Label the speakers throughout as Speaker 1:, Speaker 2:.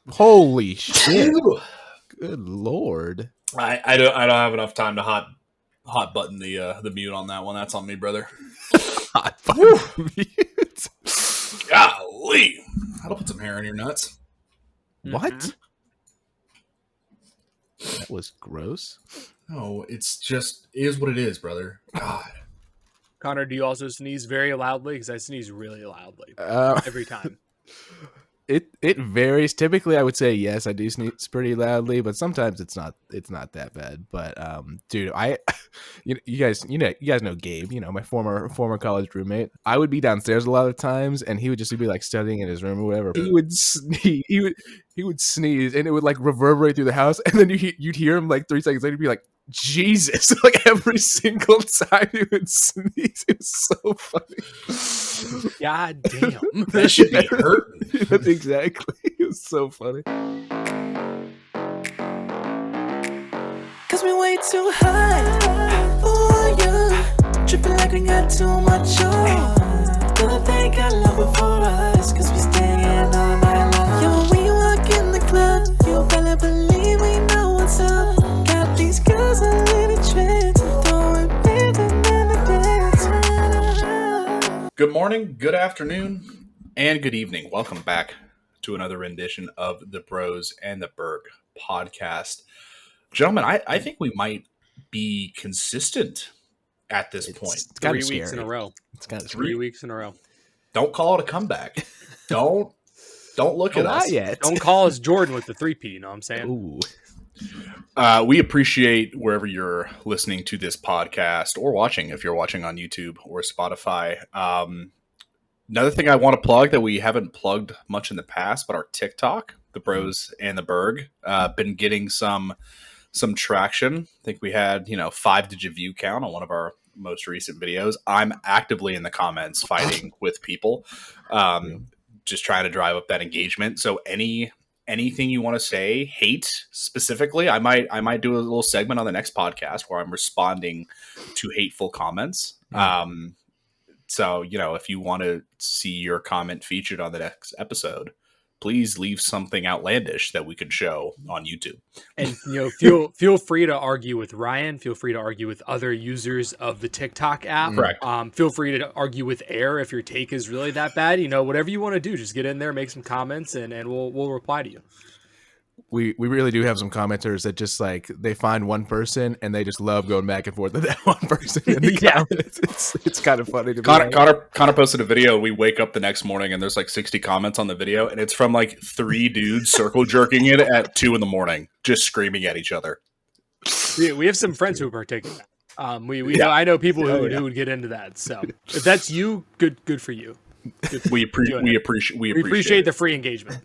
Speaker 1: Holy shit! Good Lord!
Speaker 2: I don't have enough time to hot button the mute on that one. That's on me, brother.
Speaker 1: Hot button mute.
Speaker 2: Golly, that'll put some hair in your nuts.
Speaker 1: What? That was gross.
Speaker 2: No, it's just is what it is, brother. God.
Speaker 3: Connor, do you also sneeze very loudly? Because I sneeze really loudly every time.
Speaker 1: It varies. Typically, I would say yes, I do sneeze pretty loudly, but sometimes it's not that bad. But dude, you guys know Gabe, my former college roommate. I would be downstairs a lot of times, and he would just be like studying in his room or whatever. He would sneeze, and it would like reverberate through the house, and then you'd hear him like 3 seconds later, be like, Jesus! Like every single time he would sneeze, it was so funny.
Speaker 3: God damn,
Speaker 2: that should be hurting.
Speaker 1: Exactly, it was so funny.
Speaker 4: Cause we way too high for you, tripping like we got too much on. Don't think I love it for us, cause we staying all night long. Yo, when you walk in the club, you better believe we know what's up. Got these girls a little trance, throwing bands and then the dance.
Speaker 2: Good morning, good afternoon, and good evening. Welcome back to another rendition of the Bros and the Berg podcast. Gentlemen, I think we might be consistent at this point.
Speaker 1: It's
Speaker 3: 3 weeks in a row.
Speaker 1: It's kind of
Speaker 3: 3 weeks in a row.
Speaker 2: Don't call it a comeback. Don't look at us.
Speaker 1: Not yet.
Speaker 3: Don't call us Jordan with the 3P, you know what I'm saying?
Speaker 1: Ooh.
Speaker 2: We appreciate wherever you're listening to this podcast or watching, if you're watching on YouTube or Spotify. Another thing I want to plug that we haven't plugged much in the past, but our TikTok, the Bros and the Berg, been getting some traction. I think we had 5-digit view count on one of our most recent videos. I'm actively in the comments fighting with people, just trying to drive up that engagement. So anything you want to say, hate specifically, I might do a little segment on the next podcast where I'm responding to hateful comments. So if you want to see your comment featured on the next episode, please leave something outlandish that we could show on YouTube.
Speaker 3: And feel free to argue with Ryan. Feel free to argue with other users of the TikTok app.
Speaker 2: Correct.
Speaker 3: Feel free to argue with Air if your take is really that bad. Whatever you want to do, just get in there, make some comments, and we'll reply to you.
Speaker 1: We really do have some commenters that just like they find one person and they just love going back and forth with that one person in the comments. It's kind of funny to me.
Speaker 2: Connor posted a video. We wake up the next morning and there's like 60 comments on the video, and it's from like 3 dudes circle jerking it at 2 a.m, just screaming at each other.
Speaker 3: We have some friends who partake in that. I know people who would get into that. So if that's you, good for you.
Speaker 2: We appreciate
Speaker 3: the free engagement.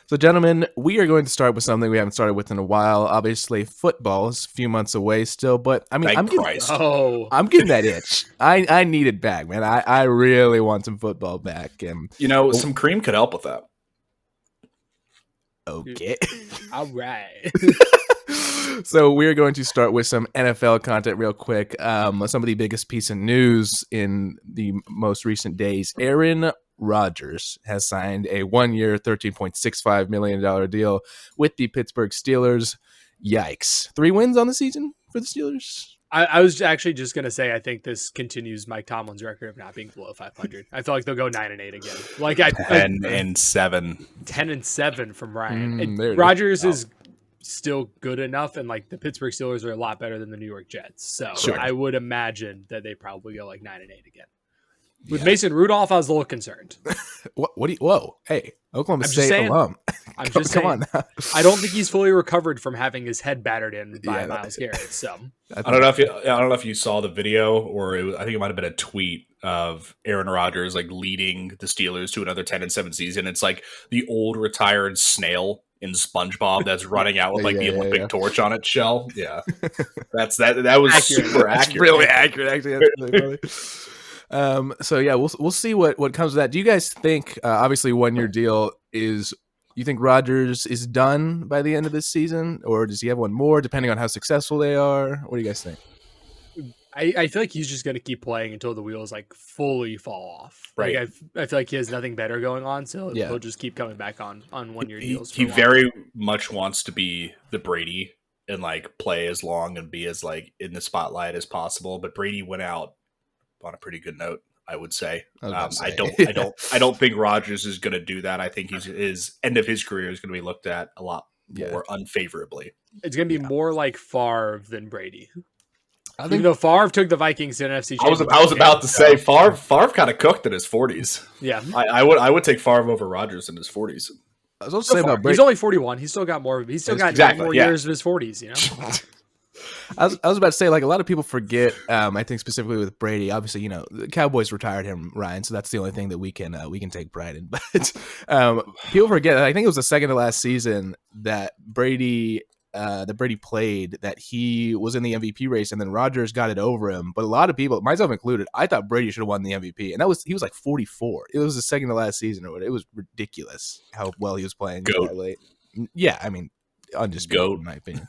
Speaker 1: So, gentlemen, we are going to start with something we haven't started with in a while. Obviously, football is a few months away still, but I mean, I'm getting that itch. I need it back, man. I really want some football back, and
Speaker 2: some cream could help with that.
Speaker 1: Okay,
Speaker 3: all right.
Speaker 1: So we're going to start with some NFL content real quick. Some of the biggest piece of news in the most recent days: Aaron Rodgers has signed a 1-year, $13.65 million deal with the Pittsburgh Steelers. Yikes. 3 wins on the season for the Steelers?
Speaker 3: I was actually just going to say, I think this continues Mike Tomlin's record of not being below 500. I feel like they'll go 9-8 again.
Speaker 2: 10-7.
Speaker 3: 10-7 from Ryan.
Speaker 1: Rodgers
Speaker 3: is still good enough, and like the Pittsburgh Steelers are a lot better than the New York Jets. So sure. I would imagine that they probably go like 9-8 again. With Mason Rudolph, I was a little concerned.
Speaker 1: Whoa. Hey, Oklahoma State alum.
Speaker 3: I'm just saying. Come on now. I don't think he's fully recovered from having his head battered in by Myles Garrett. So
Speaker 2: I don't know if you saw the video, or I think it might have been a tweet of Aaron Rodgers like leading the Steelers to another 10-7 season. It's like the old retired snail in SpongeBob that's running out with like the Olympic torch on its shell. Yeah, that was accurate. Super accurate.
Speaker 1: That's really accurate, actually. That's really funny. So yeah, we'll see what comes of that. Do you guys think, obviously 1-year deal is, you think Rodgers is done by the end of this season, or does he have one more depending on how successful they are? What do you guys think?
Speaker 3: I feel like he's just going to keep playing until the wheels like fully fall off.
Speaker 2: Right.
Speaker 3: Like I feel like he has nothing better going on, so he'll just keep coming back on 1 year deals.
Speaker 2: He very much wants to be the Brady and like play as long and be as like in the spotlight as possible. But Brady went out on a pretty good note, I would say. I don't think Rodgers is going to do that. I think his end of his career is going to be looked at a lot more unfavorably.
Speaker 3: It's going to be more like Favre than Brady. Even though Favre took the Vikings to an NFC Championship.
Speaker 2: I was about to say Favre kind of cooked in his 40s.
Speaker 3: Yeah,
Speaker 2: I would take Favre over Rodgers in his 40s.
Speaker 1: I was also saying about Brady.
Speaker 3: He's only 41. He's still got more. He's still got 9 more years of his 40s. You know.
Speaker 1: I was about to say, like, a lot of people forget. I think specifically with Brady, obviously, you know, the Cowboys retired him, Ryan. So that's the only thing that we can take pride in. But people forget. I think it was the second to last season that Brady played, that he was in the MVP race, and then Rodgers got it over him. But a lot of people, myself included, I thought Brady should have won the MVP, and he was like 44. It was the second to last season, or it was ridiculous how well he was playing. Late. Yeah, I mean, undisputed in my opinion.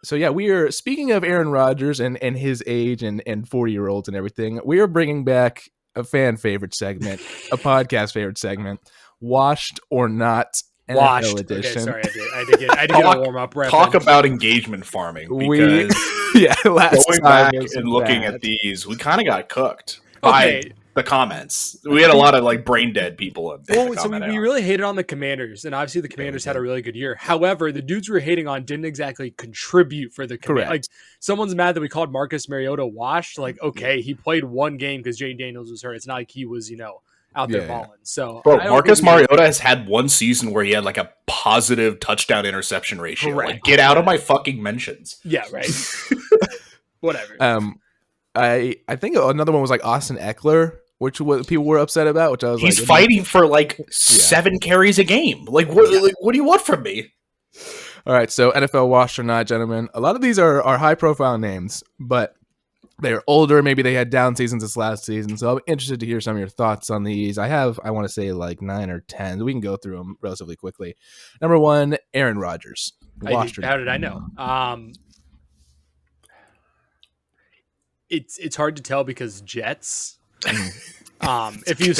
Speaker 1: So yeah, we are speaking of Aaron Rodgers and his age and 40-year-olds and everything. We are bringing back a fan favorite segment, a podcast favorite segment, Washed or Not.
Speaker 3: Washed
Speaker 1: edition.
Speaker 3: Okay, sorry, I did get a warm up.
Speaker 2: Talk about engagement farming, because
Speaker 1: going
Speaker 2: back and looking at these, we kind of got cooked by the comments. We had a lot of like brain dead people.
Speaker 3: So we really hated on the Commanders, and obviously the Commanders had a really good year. However, the dudes we were hating on didn't exactly contribute for the Commanders. Like, someone's mad that we called Marcus Mariota washed. Like, okay, he played one game because Jay Daniels was hurt. It's not like he was, out there balling. So,
Speaker 2: bro, Marcus Mariota has had one season where he had like a positive touchdown interception ratio.
Speaker 3: Correct.
Speaker 2: Like, get out of my fucking mentions.
Speaker 3: Yeah, right. Whatever.
Speaker 2: I
Speaker 1: think another one was like Austin Eckler, which people were upset about. Which I was
Speaker 2: he's fighting for like 7 carries a game. Like, what? Like, what do you want from me?
Speaker 1: All right, so NFL washed or not, gentlemen. A lot of these are high profile names, but they're older. Maybe they had down seasons this last season. So I'm interested to hear some of your thoughts on these. I want to say like 9 or 10. We can go through them relatively quickly. Number 1, Aaron Rodgers.
Speaker 3: How did I know? It's hard to tell because Jets. If you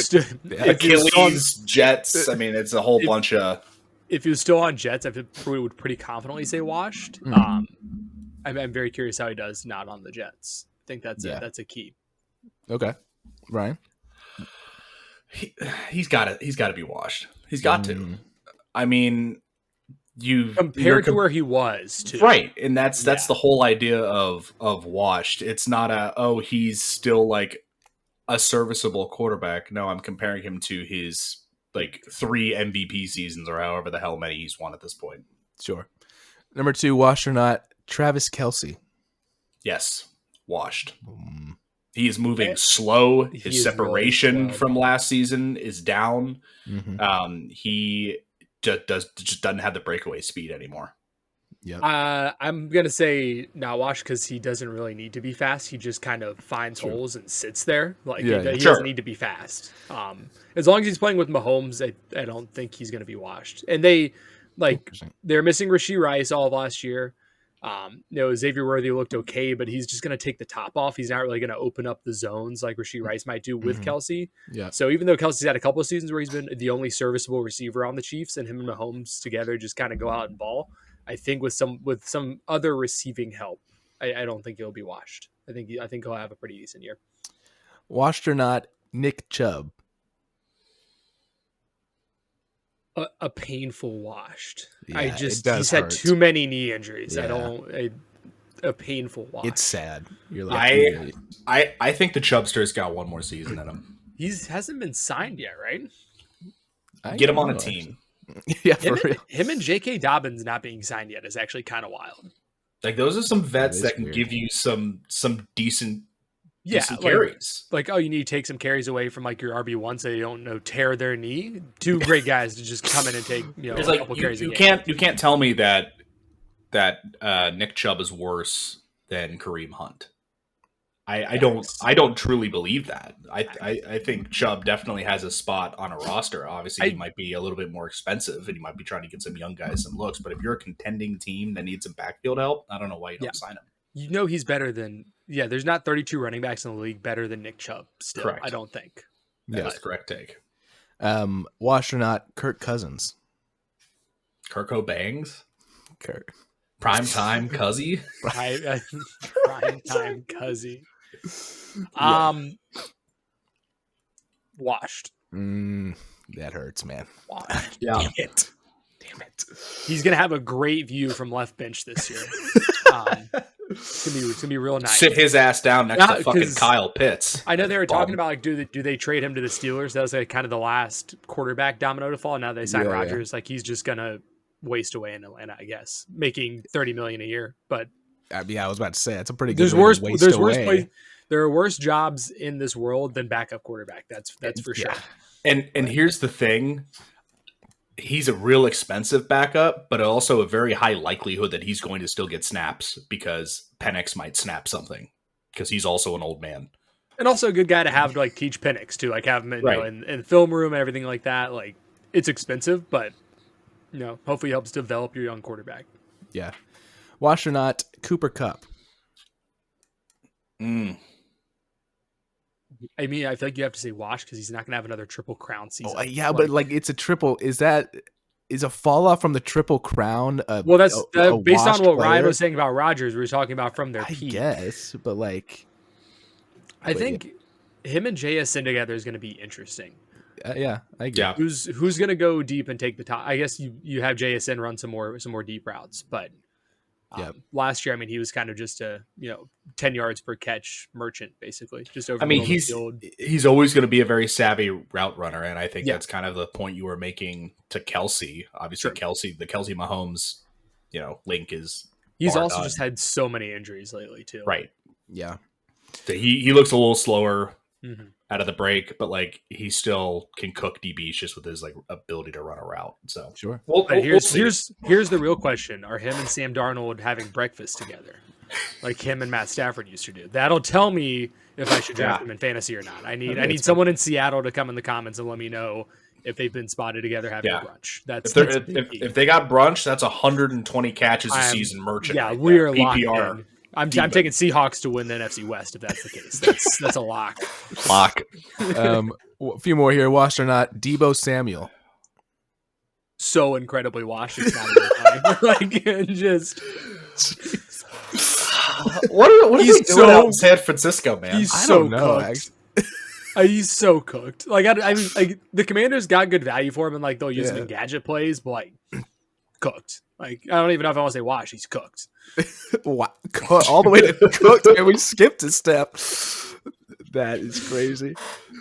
Speaker 2: Achilles, Jets. I mean, it's a whole bunch of.
Speaker 3: If he was still on Jets, I would pretty confidently say washed. I'm very curious how he does not on the Jets. I think that's a key.
Speaker 1: Okay, Ryan.
Speaker 2: He's got to be washed. He's got to. I mean,
Speaker 3: compared to where he was, too.
Speaker 2: Right, and that's the whole idea of washed. It's not he's still like a serviceable quarterback. No, I'm comparing him to his like 3 MVP seasons or however the hell many he's won at this point.
Speaker 1: Sure. Number 2, washed or not, Travis Kelce.
Speaker 2: Yes, washed. He is moving slow. His separation really from last season is down. He just doesn't have the breakaway speed anymore.
Speaker 3: Yeah. I'm gonna say not washed because he doesn't really need to be fast. He just kind of finds holes and sits there. Like he doesn't need to be fast. As long as he's playing with Mahomes, I don't think he's gonna be washed. And they're missing Rashee Rice all of last year. Xavier Worthy looked okay, but he's just going to take the top off. He's not really going to open up the zones like Rashee Rice might do with Kelce. Yeah. So even though Kelce's had a couple of seasons where he's been the only serviceable receiver on the Chiefs, and him and Mahomes together just kind of go out and ball, I think with some other receiving help, I don't think he'll be washed. I think he'll have a pretty decent year.
Speaker 1: Washed or not, Nick Chubb.
Speaker 3: A painful washed.
Speaker 1: Yeah,
Speaker 3: he's had too many knee injuries. Yeah. A painful wash.
Speaker 1: It's sad. You're like,
Speaker 2: I think the Chubbster's got one more season in him.
Speaker 3: He hasn't been signed yet, right?
Speaker 2: Get him on a team.
Speaker 1: Yeah, for real.
Speaker 3: Him and J.K. Dobbins not being signed yet is actually kind of wild.
Speaker 2: Like, those are some vets that can give you some decent carries.
Speaker 3: Like, you need to take some carries away from like your RB1 so you don't tear their knee. 2 great guys to just come in and take a couple carries.
Speaker 2: You can't tell me that Nick Chubb is worse than Kareem Hunt. I don't truly believe that. I think Chubb definitely has a spot on a roster. Obviously, he might be a little bit more expensive, and you might be trying to get some young guys some looks. But if you're a contending team that needs some backfield help, I don't know why you don't sign him.
Speaker 3: He's better than there's not 32 running backs in the league better than Nick Chubb still. Correct. I don't think.
Speaker 2: That's the correct take.
Speaker 1: Wash or not, Kirk Cousins.
Speaker 2: Kirk O'Bangs?
Speaker 1: Kirk.
Speaker 2: Primetime Cuzzy?
Speaker 3: Primetime Cuzzy. Washed.
Speaker 1: That hurts, man.
Speaker 3: Yeah. Damn it. He's gonna have a great view from left bench this year. It's gonna be real nice.
Speaker 2: Sit his ass down next to fucking Kyle Pitts.
Speaker 3: I know they were talking about like, do they trade him to the Steelers? That was like kind of the last quarterback domino to fall. Now they signed Rodgers. Like he's just gonna waste away in Atlanta, I guess, making $30 million a year. But
Speaker 1: I was about to say that's a pretty good.
Speaker 3: There are worse jobs in this world than backup quarterback. That's for sure.
Speaker 2: And here's the thing. He's a real expensive backup, but also a very high likelihood that he's going to still get snaps because Penix might snap something because he's also an old man.
Speaker 3: And also a good guy to have to like teach Penix to like have him in the film room and everything like that. Like it's expensive, but hopefully helps develop your young quarterback.
Speaker 1: Yeah. Wash or not, Cooper Kupp.
Speaker 3: I mean, I feel like you have to say wash because he's not going to have another Triple Crown season.
Speaker 1: But like it's a triple. Is a fall off from the Triple Crown?
Speaker 3: Well, that's based on what Ryan was saying about Rodgers. We were talking about from their peak.
Speaker 1: Yes, but like,
Speaker 3: I think him and JSN together is going to be interesting.
Speaker 1: I get.
Speaker 3: Who's going to go deep and take the top? I guess you have JSN run some more deep routes, but. Last year, I mean, he was kind of just a 10 yards per catch merchant, basically. Just over.
Speaker 2: I mean, he's always going to be a very savvy route runner, and I think that's kind of the point you were making to Kelsey. Obviously, the Kelsey Mahomes, link is.
Speaker 3: He's also just had so many injuries lately too.
Speaker 2: Right.
Speaker 1: Yeah.
Speaker 2: So he looks a little slower out of the break, but like he still can cook DBs just with his like ability to run a route. So
Speaker 1: sure.
Speaker 3: Well, here's the real question: are him and Sam Darnold having breakfast together, like him and Matt Stafford used to do? That'll tell me if I should draft him in fantasy or not. I need someone in Seattle to come in the comments and let me know if they've been spotted together having brunch.
Speaker 2: If they got brunch, that's 120 catches a season merchant.
Speaker 3: Yeah, right we are locked in. I'm taking Seahawks to win the NFC West if that's the case. That's a lock.
Speaker 1: A few more here. Washed or not, Deebo Samuel.
Speaker 3: So incredibly washed. It's not even funny. Like just.
Speaker 2: What is he doing out in San Francisco, man?
Speaker 3: He's so cooked. He's so cooked. Like I mean, like the Commanders got good value for him, and like they'll use him in gadget plays, but like cooked. Like I don't even know if I want to say wash. He's cooked.
Speaker 1: All the way to cooked, and we skipped a step. That is crazy.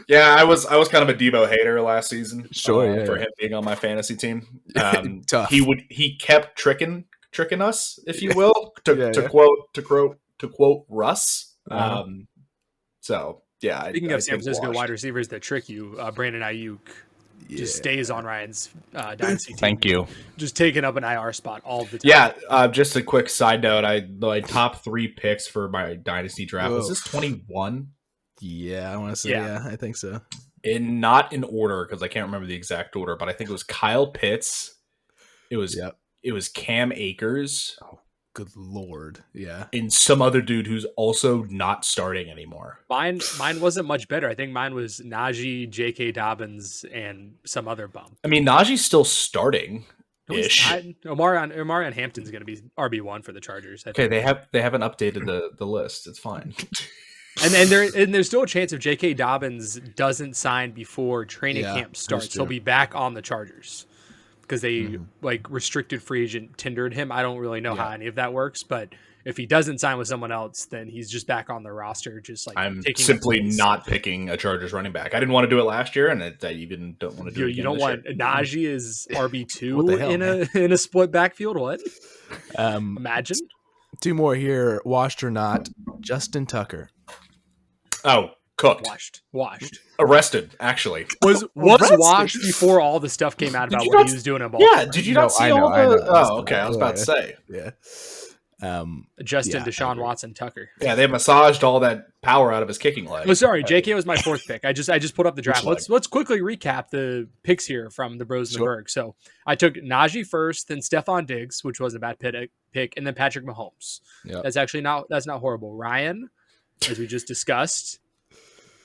Speaker 2: Yeah, I was kind of a Deebo hater last season.
Speaker 1: Sure,
Speaker 2: for him being on my fantasy team.
Speaker 1: Tough.
Speaker 2: He kept tricking us, if you will, to quote Russ. So yeah.
Speaker 3: Speaking of San Francisco wide receivers that trick you, Brandon Ayuk. Just stays on Ryan's dynasty team.
Speaker 2: Thank you.
Speaker 3: Just taking up an IR spot all the time.
Speaker 2: Yeah, just a quick side note. My top 3 picks for my dynasty draft was this 21.
Speaker 1: Yeah, I want to say I think so.
Speaker 2: Not in order because I can't remember the exact order, but I think it was Kyle Pitts. It was Cam Akers.
Speaker 1: Oh, good lord, yeah.
Speaker 2: And some other dude who's also not starting anymore.
Speaker 3: Mine wasn't much better. I think mine was Najee, J.K. Dobbins, and some other bum.
Speaker 2: I mean, Najee's still starting.
Speaker 3: Omarion Hampton's going to be RB1 for the Chargers.
Speaker 2: Okay, they haven't updated the list. It's fine.
Speaker 3: And there's still a chance if J.K. Dobbins doesn't sign before training camp starts, he'll be back on the Chargers because they restricted free agent tendered him. I don't really know how any of that works, but if he doesn't sign with someone else, then he's just back on the roster. I'm
Speaker 2: simply not picking a Chargers running back. I didn't want to do it last year, and I even don't want to do it again.
Speaker 3: You don't want Najee is RB2 in a split backfield. What? Imagine.
Speaker 1: 2 more here. Washed or not, Justin Tucker.
Speaker 2: Oh, cooked.
Speaker 3: Washed.
Speaker 2: Arrested, actually.
Speaker 3: Was washed before all the stuff came out about what he was doing in Baltimore.
Speaker 2: Yeah, did you not see all the... Oh, okay, I was about to say.
Speaker 1: Yeah.
Speaker 3: Justin Deshaun Watson Tucker.
Speaker 2: Yeah, they massaged all that power out of his kicking leg.
Speaker 3: Oh, sorry, JK was my 4th pick. I just put up the draft. Let's quickly recap the picks here from the Bros and the Berg. So I took Najee first, then Stephon Diggs, which was a bad pick, and then Patrick Mahomes. Yep. That's not horrible. Ryan as we just discussed,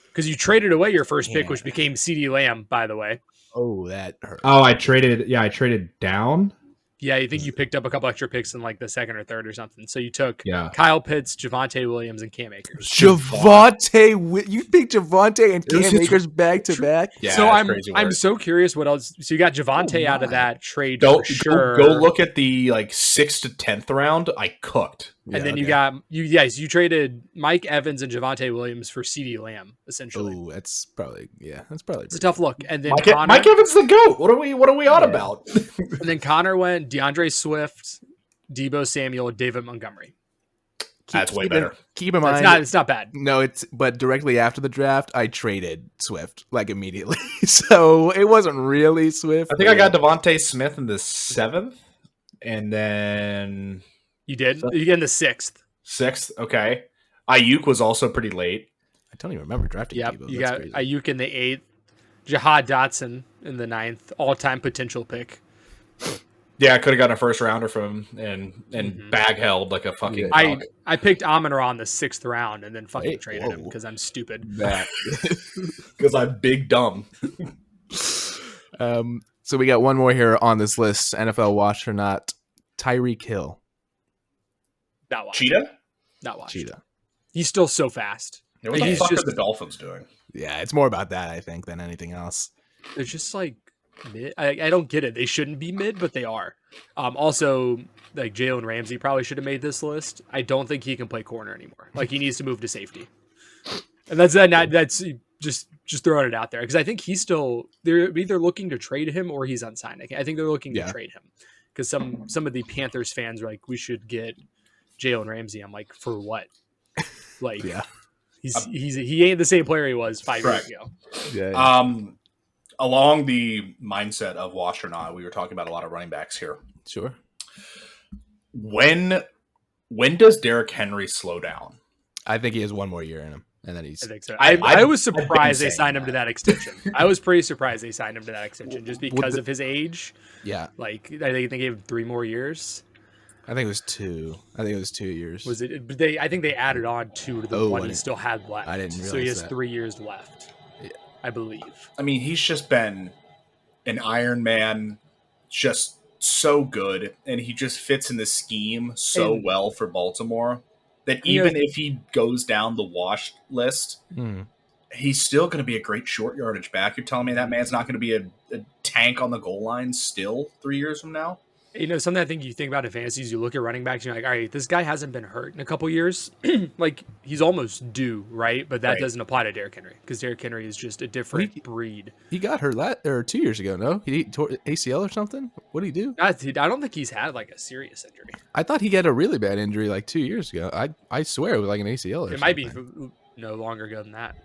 Speaker 3: because you traded away your first pick, which became CeeDee Lamb, by the way.
Speaker 1: Oh, that hurt.
Speaker 5: Oh, I traded down.
Speaker 3: Yeah, I think you picked up a couple extra picks in like the second or third or something. So you took
Speaker 5: Yeah.
Speaker 3: Kyle Pitts, Javonte Williams, and Cam Akers.
Speaker 1: You picked Javonte and Cam Akers back to back.
Speaker 2: Yeah,
Speaker 3: so
Speaker 2: that's
Speaker 3: I'm so curious what else. So you got Javonte out of that trade
Speaker 2: Go
Speaker 3: for sure.
Speaker 2: Go look at the 6th to 10th round. I cooked.
Speaker 3: And then you traded Mike Evans and Javonte Williams for CeeDee Lamb, essentially.
Speaker 1: Oh, that's probably
Speaker 3: it's a tough look. And then
Speaker 2: Mike Evans the GOAT. What are we on about?
Speaker 3: And then Connor went DeAndre Swift, Deebo Samuel, David Montgomery.
Speaker 2: That's way better.
Speaker 1: Keep in mind,
Speaker 3: it's not bad.
Speaker 1: No, but directly after the draft, I traded Swift immediately, so it wasn't really Swift.
Speaker 2: I think I got Devontae Smith in the 7th, and then.
Speaker 3: You did? You get in the 6th.
Speaker 2: 6th, okay. Ayuk was also pretty late.
Speaker 1: I don't even remember drafting Deebo.
Speaker 3: You got Ayuk in the 8th. Jahad Dotson in the 9th. All-time potential pick.
Speaker 2: Yeah, I could have gotten a first rounder from him and bag held like a fucking dog.
Speaker 3: I picked Amon-Ra in the 6th round and then fucking traded him because I'm stupid.
Speaker 2: Because I'm big dumb.
Speaker 1: So we got one more here on this list. NFL watch or not. Tyreek Hill.
Speaker 3: Not watched.
Speaker 2: Cheetah?
Speaker 3: Not watched.
Speaker 1: Cheetah.
Speaker 3: He's still so fast.
Speaker 2: Yeah, what the fuck are the Dolphins doing?
Speaker 1: Yeah, it's more about that, I think, than anything else.
Speaker 3: They're just mid. I don't get it. They shouldn't be mid, but they are. Also, Jalen Ramsey probably should have made this list. I don't think he can play corner anymore. He needs to move to safety. And that's just throwing it out there because I think they're either looking to trade him or he's unsigned. I think they're looking to trade him because some of the Panthers fans are like, we should get Jalen Ramsey. I'm like, for what? He ain't the same player he was 5 years ago.
Speaker 1: Yeah.
Speaker 2: Along the mindset of wash or not, we were talking about a lot of running backs here.
Speaker 1: Sure.
Speaker 2: When does Derrick Henry slow down?
Speaker 1: I think he has one more year in him, and then he's.
Speaker 3: I think so. I was surprised they signed him to that extension. I was pretty surprised they signed him to that extension just because of his age.
Speaker 1: Yeah.
Speaker 3: I think they gave him 3 more years.
Speaker 1: I think it was 2. I think it was 2 years.
Speaker 3: Was it? But I think they added on 2 to the one he still had left.
Speaker 1: I didn't realize
Speaker 3: so he has
Speaker 1: that.
Speaker 3: 3 years left.
Speaker 1: Yeah.
Speaker 3: I believe.
Speaker 2: I mean, he's just been an Iron Man, just so good, and he just fits in the scheme so well for Baltimore that even if he goes down the wash list, he's still going to be a great short yardage back. You're telling me that man's not going to be a tank on the goal line still 3 years from now?
Speaker 3: Something I think you think about in fantasies, you look at running backs, and you're like, all right, this guy hasn't been hurt in a couple years. He's almost due, right? But that doesn't apply to Derrick Henry because Derrick Henry is just a different breed.
Speaker 1: He got hurt 2 years ago, no? He tore ACL or something? What did he do?
Speaker 3: I don't think he's had a serious injury.
Speaker 1: I thought he had a really bad injury 2 years ago. I swear it was an ACL or something.
Speaker 3: It might be no longer ago than that.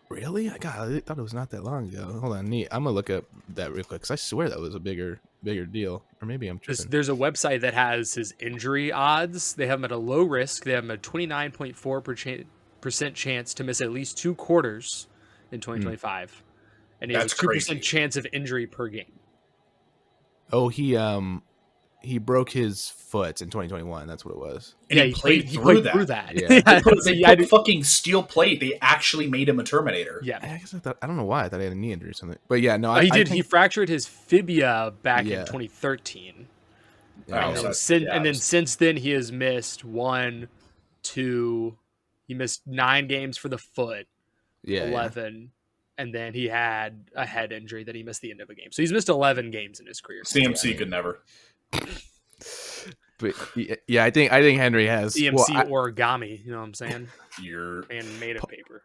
Speaker 1: Really? I thought it was not that long ago. Hold on, I'm gonna look up that real quick because I swear that was a bigger deal. Or maybe I'm tripping.
Speaker 3: There's a website that has his injury odds. They have him at a low risk. They have him at 29.4% chance to miss at least 2 quarters in 2025, and he has a 2% chance of injury per game.
Speaker 1: Oh, he broke his foot in 2021. That's what it was.
Speaker 2: And he played through that.
Speaker 1: Yeah.
Speaker 2: They put fucking steel plate. They actually made him a Terminator.
Speaker 3: Yeah.
Speaker 1: I guess I don't know why. I thought he had a knee injury or something. But yeah, no.
Speaker 3: He did. He fractured his fibia back in 2013.
Speaker 1: Yeah,
Speaker 3: and then since then, he has missed 1, 2. He missed 9 games for the foot. 11. And then he had a head injury that he missed the end of a game. So he's missed 11 games in his career.
Speaker 2: CMC could never.
Speaker 1: But yeah, I think Henry has
Speaker 3: CMC origami. You know what I'm saying?
Speaker 2: And
Speaker 3: made of paper.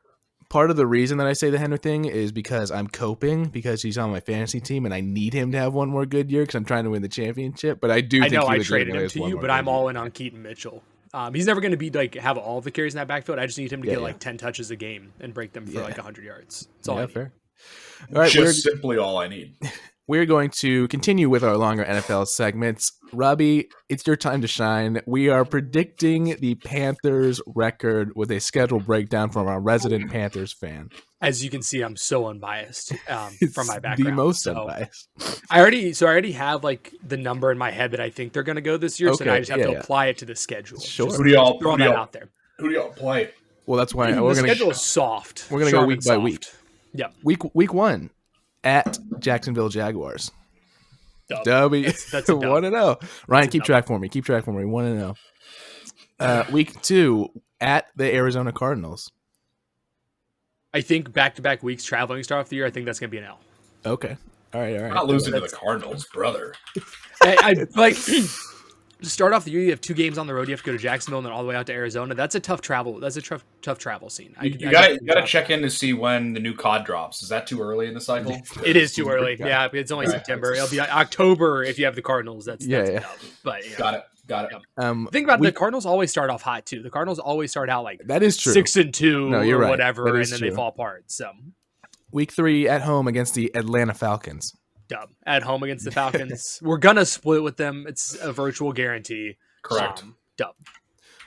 Speaker 1: Part of the reason that I say the Henry thing is because I'm coping because he's on my fantasy team and I need him to have one more good year because I'm trying to win the championship. But I
Speaker 3: traded him to you, but I'm all in on Keaton Mitchell. He's never going to be have all the carries in that backfield. I just need him to get 10 touches a game and break them for 100 yards. That's all I need.
Speaker 1: Fair. All right,
Speaker 2: simply all I need.
Speaker 1: We're going to continue with our longer NFL segments. Robbie, it's your time to shine. We are predicting the Panthers record with a schedule breakdown from our resident Panthers fan.
Speaker 3: As you can see, I'm so unbiased from my background.
Speaker 1: The most unbiased.
Speaker 3: I already have the number in my head that I think they're going to go this year. Okay, so now I just have to apply it to the schedule.
Speaker 1: Sure.
Speaker 2: Who do y'all
Speaker 3: out there?
Speaker 2: Who do y'all play?
Speaker 1: Well, that's why
Speaker 3: the schedule is soft.
Speaker 1: We're gonna go week by week.
Speaker 3: Yep.
Speaker 1: Week 1 at Jacksonville Jaguars.
Speaker 3: W. That's a
Speaker 1: 1-0. Ryan, keep track for me. 1-0. Week 2 at the Arizona Cardinals.
Speaker 3: I think back-to-back weeks traveling start off the year. I think that's gonna be an L.
Speaker 1: Okay. All right.
Speaker 2: We're not losing to the Cardinals, brother.
Speaker 3: I like. To start off the year, you have 2 games on the road. You have to go to Jacksonville and then all the way out to Arizona. That's a tough travel. That's a tough travel scene.
Speaker 2: You gotta check in to see when the new COD drops. Is that too early in the cycle?
Speaker 3: It is too early. Yeah, it's only September. It'll be October if you have the Cardinals. That's But yeah.
Speaker 2: Got it.
Speaker 3: Think about the Cardinals always start off hot too. The Cardinals always start out like
Speaker 1: that is true
Speaker 3: 6-2
Speaker 1: you're
Speaker 3: or
Speaker 1: right.
Speaker 3: whatever, and then
Speaker 1: true.
Speaker 3: they fall apart. So
Speaker 1: week 3 at home against the Atlanta Falcons.
Speaker 3: Dub at home against the Falcons. We're gonna split with them. It's a virtual guarantee.
Speaker 2: Correct.
Speaker 3: Dub.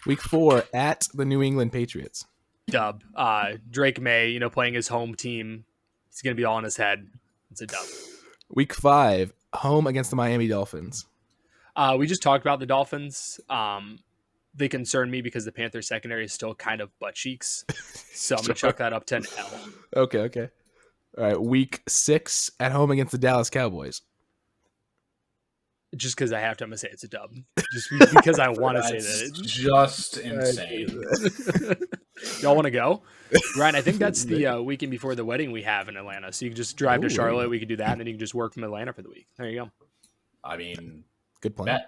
Speaker 1: Week 4 at the New England Patriots.
Speaker 3: Dub. Drake May, playing his home team. He's gonna be all in his head. It's a dub.
Speaker 1: Week 5 home against the Miami Dolphins.
Speaker 3: We just talked about the Dolphins. They concern me because the Panthers secondary is still kind of butt cheeks. So I'm gonna chuck that up to an L.
Speaker 1: Okay. All right. Week 6 at home against the Dallas Cowboys.
Speaker 3: Just because I have to, I'm gonna say it's a dub. Just because I want to say that.
Speaker 2: It's just insane.
Speaker 3: Y'all want to go? Ryan, I think that's the weekend before the wedding we have in Atlanta. So you can just drive to Charlotte. We could do that, and then you can just work from Atlanta for the week. There you go.
Speaker 2: I mean,
Speaker 1: good plan.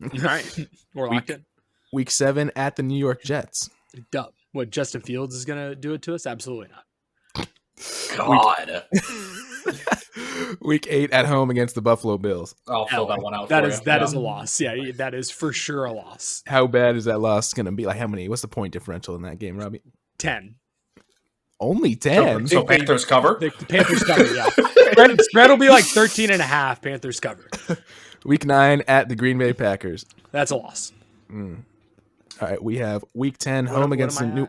Speaker 3: All right. We're locked in.
Speaker 1: Week 7 at the New York Jets.
Speaker 3: Dub. What, Justin Fields is going to do it to us? Absolutely not.
Speaker 2: God.
Speaker 1: Week 8 at home against the Buffalo Bills.
Speaker 2: I'll fill that one out
Speaker 3: That
Speaker 2: for
Speaker 3: is
Speaker 2: you.
Speaker 3: that is a loss. Yeah, that is for sure a loss.
Speaker 1: How bad is that loss going to be? Like how many? What's the point differential in that game, Robbie?
Speaker 3: 10.
Speaker 1: Only 10?
Speaker 2: So Panthers cover?
Speaker 3: The Panthers cover, yeah. Spread will be like 13.5. Panthers cover.
Speaker 1: Week 9 at the Green Bay Packers.
Speaker 3: That's a loss.
Speaker 1: All right, we have Week 10 home against the New.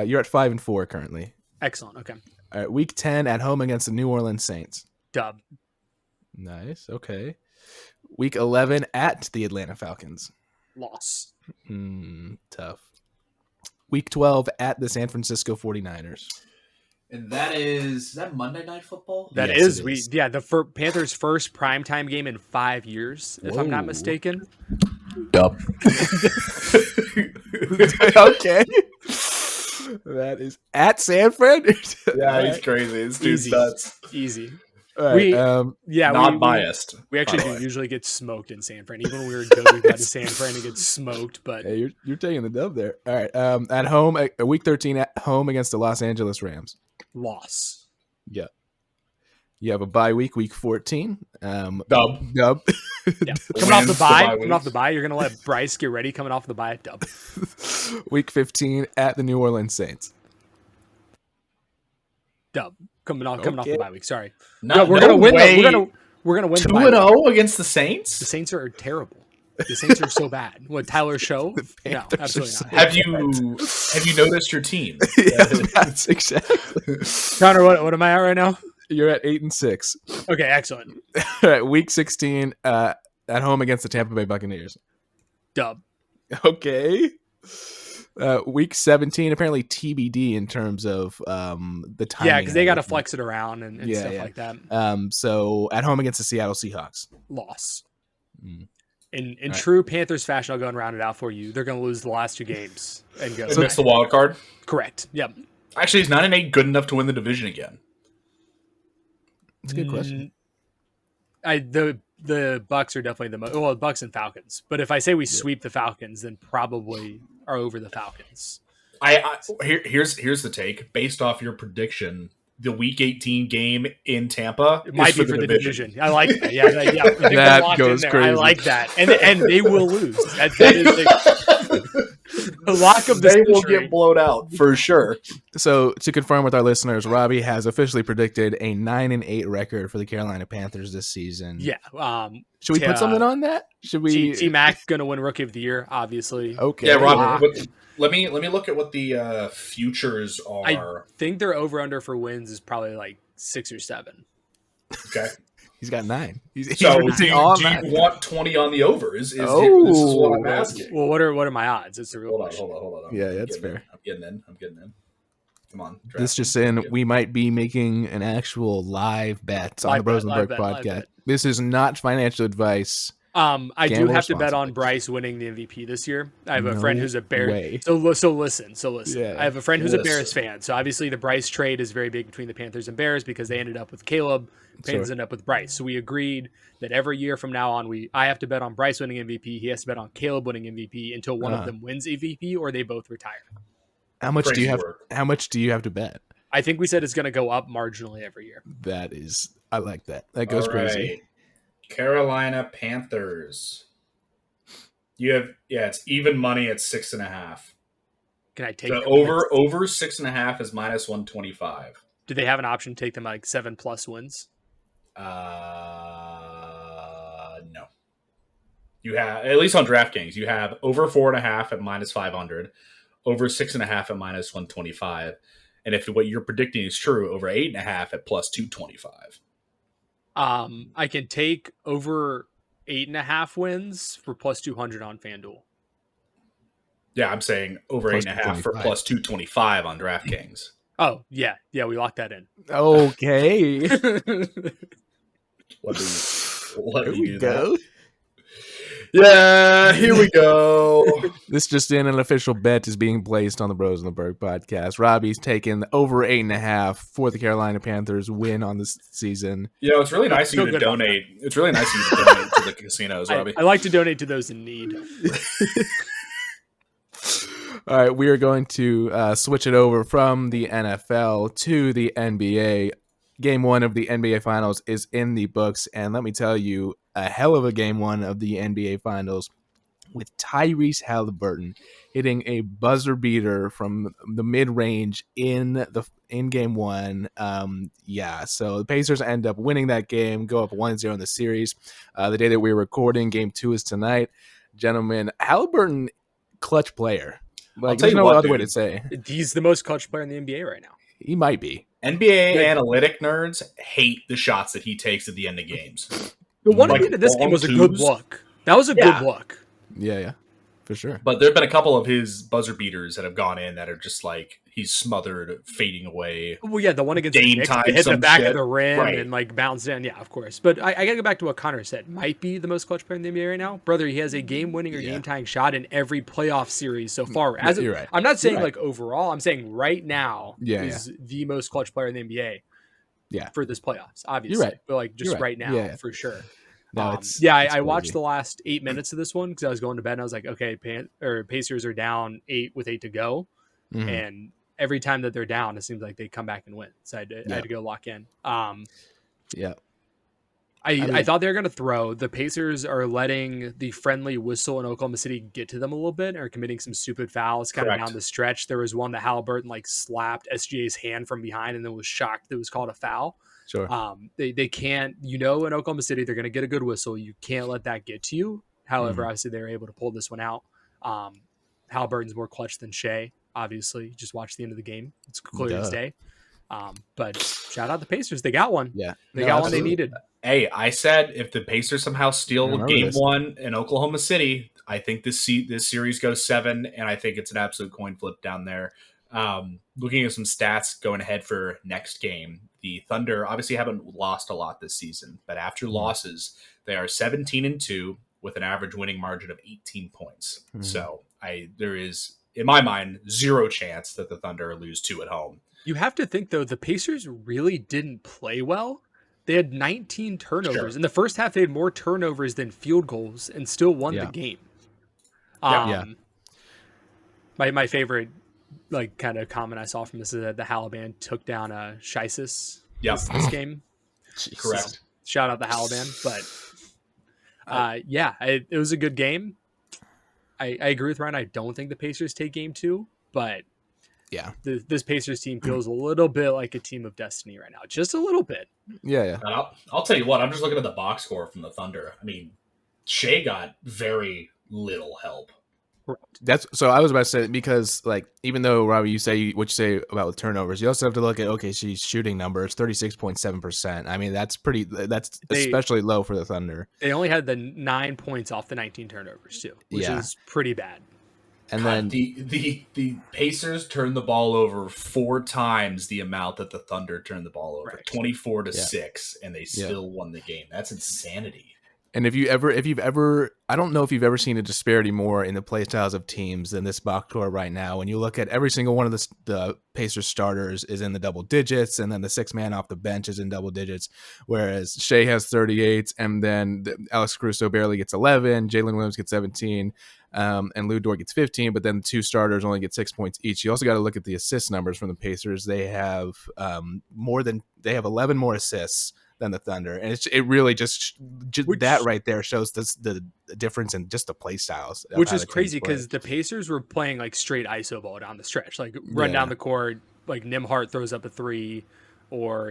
Speaker 1: You're at 5-4 currently.
Speaker 3: Excellent. Okay.
Speaker 1: All right, Week 10 at home against the New Orleans Saints.
Speaker 3: Dub.
Speaker 1: Nice. Okay. Week 11 at the Atlanta Falcons.
Speaker 3: Loss.
Speaker 1: Tough. Week 12 at the San Francisco 49ers.
Speaker 2: And is that Monday Night Football?
Speaker 3: That
Speaker 1: Yes,
Speaker 3: is. The Panthers' first primetime game in 5 years, if I'm not mistaken.
Speaker 2: Dub.
Speaker 1: Okay. That is at San Fran.
Speaker 2: Yeah, he's crazy. This dude's nuts.
Speaker 3: Easy.
Speaker 1: All right,
Speaker 2: Not biased.
Speaker 3: We actually do usually get smoked in San Fran. Even when we were good, we got to San Fran to get smoked. But
Speaker 1: hey, you're taking the dub there. All right. At home, Week 13 at home against the Los Angeles Rams.
Speaker 3: Loss.
Speaker 1: Yeah. You have a bye week, Week 14.
Speaker 2: Dub.
Speaker 1: Yeah.
Speaker 3: Coming off the bye, you're gonna let Bryce get ready. Coming off the bye, dub.
Speaker 1: Week 15 at the New Orleans Saints.
Speaker 3: Dub. Coming off the bye week. Sorry.
Speaker 2: We're
Speaker 3: gonna win. We're gonna win.
Speaker 2: 2-0 against the Saints.
Speaker 3: The Saints are terrible. The Saints are so bad. What, Tyler Show? No, absolutely not.
Speaker 2: Have you noticed your team?
Speaker 1: That's exactly.
Speaker 3: Connor, what am I at right now?
Speaker 1: You're at 8-6.
Speaker 3: Okay, excellent.
Speaker 1: All right, Week 16 at home against the Tampa Bay Buccaneers.
Speaker 3: Dub.
Speaker 1: Okay. Week 17, apparently TBD in terms of the timing.
Speaker 3: Yeah, because they got to flex it around and stuff like that.
Speaker 1: So at home against the Seattle Seahawks.
Speaker 3: Loss. In true Panthers fashion, I'll go and round it out for you. They're going to lose the last 2 games and go.
Speaker 2: So it's the wild card?
Speaker 3: Correct. Yep.
Speaker 2: Actually, is 9-8 good enough to win the division again?
Speaker 1: That's a good question.
Speaker 3: The Bucks are definitely the most. Well, Bucks and Falcons. But if I say we sweep the Falcons, then probably are over the Falcons.
Speaker 2: Here's the take. Based off your prediction, the Week 18 game in Tampa
Speaker 3: might be for the division. I like that. Yeah,
Speaker 1: that goes crazy.
Speaker 3: I like that, and they will lose. That is the lock of the
Speaker 2: They will
Speaker 3: century.
Speaker 2: get blown out for sure.
Speaker 1: So to confirm with our listeners, Robbie has officially predicted a 9-8 record for the Carolina Panthers this season.
Speaker 3: Yeah.
Speaker 1: Should we put something on that? Should we?
Speaker 3: T-Mac going to win Rookie of the Year, obviously.
Speaker 1: Okay.
Speaker 2: Yeah, Rob. Let me look at what the futures are.
Speaker 3: I think their over/under for wins is probably like 6 or 7.
Speaker 2: Okay.
Speaker 1: He's got 9.
Speaker 2: So do you want 20 on the over? This is what I'm asking.
Speaker 3: Well, what are my odds? It's a real question.
Speaker 2: Hold on.
Speaker 1: Yeah, that's fair.
Speaker 2: I'm getting in. Come on.
Speaker 1: This just in, we might be making an actual live bet on the Bros and Berg podcast. This is not financial advice.
Speaker 3: I do have to bet on Bryce winning the MVP this year. I have a friend who's a Bears. So listen. Yeah, I have a friend who's a Bears fan. So obviously the Bryce trade is very big between the Panthers and Bears because they ended up with Caleb. Panthers ended up with Bryce. So we agreed that every year from now on, I have to bet on Bryce winning MVP. He has to bet on Caleb winning MVP until one of them wins MVP or they both retire.
Speaker 1: How much do you have? How much do you have to bet?
Speaker 3: I think we said it's going to go up marginally every year.
Speaker 1: I like that. That goes crazy.
Speaker 2: Carolina Panthers. It's even money at 6.5.
Speaker 3: Can I take
Speaker 2: over 6.5 is minus 125.
Speaker 3: Do they have an option to take them like 7+ wins?
Speaker 2: No. You have, at least on DraftKings, you have over 4.5 at minus 500, over 6.5 at minus 125, and if what you're predicting is true, over 8.5 at plus 225.
Speaker 3: I can take over 8.5 wins for plus 200 on FanDuel.
Speaker 2: Yeah, I'm saying over 8.5 for plus 225 on DraftKings.
Speaker 3: Oh, yeah, we locked that in.
Speaker 1: Okay.
Speaker 2: Let me do
Speaker 1: go.
Speaker 2: That. Yeah, here we go.
Speaker 1: This just in, an official bet is being placed on the Bros and the Berg podcast. Robbie's taking over 8.5 for the Carolina Panthers win on this season.
Speaker 2: It's really nice of you to donate. It's really nice of you to donate to the casinos, Robbie.
Speaker 3: I like to donate to those in need.
Speaker 1: All right, we are going to switch it over from the NFL to the NBA. Game 1 of the NBA Finals is in the books, and let me tell you, a hell of a Game 1 of the NBA Finals with Tyrese Halliburton hitting a buzzer beater from the mid-range in Game 1. So the Pacers end up winning that game, go up 1-0 in the series. The day that we're recording, Game 2 is tonight. Gentlemen, Halliburton, clutch player. There's no other way to say.
Speaker 3: He's the most clutch player in the NBA right now.
Speaker 1: He might be.
Speaker 2: NBA analytic nerds hate the shots that he takes at the end of games.
Speaker 3: The one at this game was a good look. That was a good look.
Speaker 1: Yeah, for sure.
Speaker 2: But there have been a couple of his buzzer beaters that have gone in that are just like he's smothered, fading away.
Speaker 3: Well, yeah, the one against the Knicks, hit the back of the rim and bounced in. Yeah, of course. But I got to go back to what Connor said. Might be the most clutch player in the NBA right now. Brother, he has a game-winning or game-tying shot in every playoff series so far.
Speaker 1: You're right.
Speaker 3: I'm not saying overall. I'm saying right now is the most clutch player in the NBA.
Speaker 1: Yeah,
Speaker 3: for this playoffs, obviously.
Speaker 1: You're right.
Speaker 3: But right now, for sure.
Speaker 1: No,
Speaker 3: I watched the last 8 minutes of this one because I was going to bed and I was like, okay, Pacers are down 8 with 8 to go. Mm-hmm. And every time that they're down, it seems like they come back and win. So I had to go lock in. I thought they were going to throw. The Pacers are letting the friendly whistle in Oklahoma City get to them a little bit, or committing some stupid fouls kind of down the stretch. There was one that Halliburton slapped SGA's hand from behind and then was shocked that it was called a foul.
Speaker 1: Sure.
Speaker 3: They can't, in Oklahoma City, they're going to get a good whistle. You can't let that get to you. However, obviously they were able to pull this one out. Halliburton's more clutch than Shea. Obviously, just watch the end of the game. It's clear as day. But shout out the Pacers. They got one.
Speaker 1: Yeah.
Speaker 3: They got one they needed.
Speaker 2: Hey, I said if the Pacers somehow steal Game 1 in Oklahoma City, I think this series goes 7, and I think it's an absolute coin flip down there. Looking at some stats going ahead for next game, the Thunder obviously haven't lost a lot this season, but after losses, they are 17-2 with an average winning margin of 18 points. Mm-hmm. So there is, in my mind, zero chance that the Thunder lose 2 at home.
Speaker 3: You have to think, though, the Pacers really didn't play well. They had 19 turnovers.
Speaker 2: Sure.
Speaker 3: In the first half, they had more turnovers than field goals and still won the game. My favorite kind of comment I saw from this is that the Halliburton took down Shisus this game.
Speaker 2: Correct.
Speaker 3: So, shout out the Halliburton. But it was a good game. I agree with Ryan. I don't think the Pacers take game 2, but this Pacers team feels a little bit like a team of destiny right now. Just a little bit.
Speaker 1: Yeah.
Speaker 2: I'll tell you what, I'm just looking at the box score from the Thunder. I mean, Shea got very little help.
Speaker 1: That's so I was about to say, because like, even though Robbie, you say what you say about with turnovers, you also have to look at OKC's shooting numbers, 36.7%. I mean, that's especially low for the Thunder.
Speaker 3: They only had the 9 points off the 19 turnovers too, which is pretty bad.
Speaker 2: And then the Pacers turned the ball over 4 times the amount that the Thunder turned the ball over, 24-6, and they still won the game. That's insanity.
Speaker 1: And if you've ever, I don't know if you've ever seen a disparity more in the play styles of teams than this box score right now. When you look at every single one of the Pacers starters is in the double digits, and then the 6 man off the bench is in double digits, whereas Shea has 38, and then Alex Caruso barely gets 11, Jalen Williams gets 17, and Lou Dort gets 15, but then the 2 starters only get 6 points each. You also got to look at the assist numbers from the Pacers. They have 11 more assists than the Thunder, and it really just that right there shows the difference in just the play styles,
Speaker 3: which is crazy because the Pacers were playing like straight ISO ball down the stretch, like run down the court, like Nembhard throws up a 3, or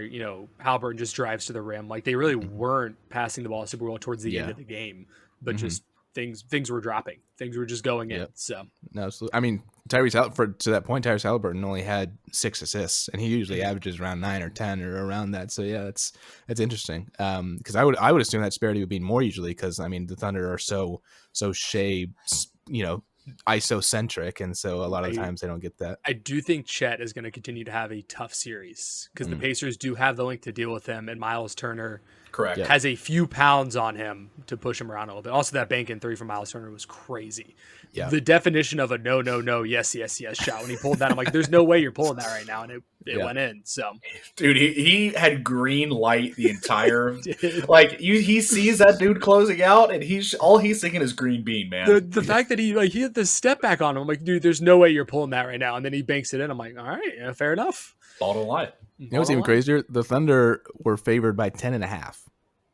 Speaker 3: Haliburton just drives to the rim. Like they really weren't passing the ball super well towards the end of the game, but just things were dropping, things were just going in. So
Speaker 1: no, absolutely. I mean, to that point, Tyrese Haliburton only had 6 assists, and he usually averages around 9 or 10 or around that. So yeah, that's interesting. Because I would assume that disparity would be more usually, because I mean the Thunder are so Shea, ISO centric, and so a lot of times they don't get that.
Speaker 3: I do think Chet is going to continue to have a tough series because the Pacers do have the length to deal with him, and Miles Turner has a few pounds on him to push him around a little bit. Also, that bank in 3 from Miles Turner was crazy. Yeah. The definition of a no, yes shot when he pulled that, I'm like, there's no way you're pulling that right now, and it went in. So,
Speaker 2: dude, he had green light the entire like he sees that dude closing out, and he's thinking is green bean, man.
Speaker 3: The fact that he hit the step back on him, I'm like, dude, there's no way you're pulling that right now, and then he banks it in. I'm like, all right, fair enough.
Speaker 2: Ball don't lie.
Speaker 1: You know what's even crazier? The Thunder were favored by 10.5.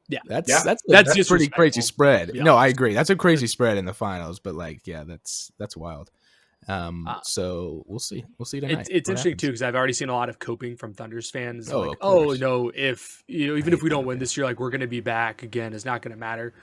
Speaker 1: Yeah, that's just pretty crazy spread. No, I agree. That's a crazy spread in the finals, but that's wild. So we'll see tonight.
Speaker 3: It's interesting too, because I've already seen a lot of coping from Thunder's fans. If even if we don't win this year, like we're going to be back again, it's not going to matter.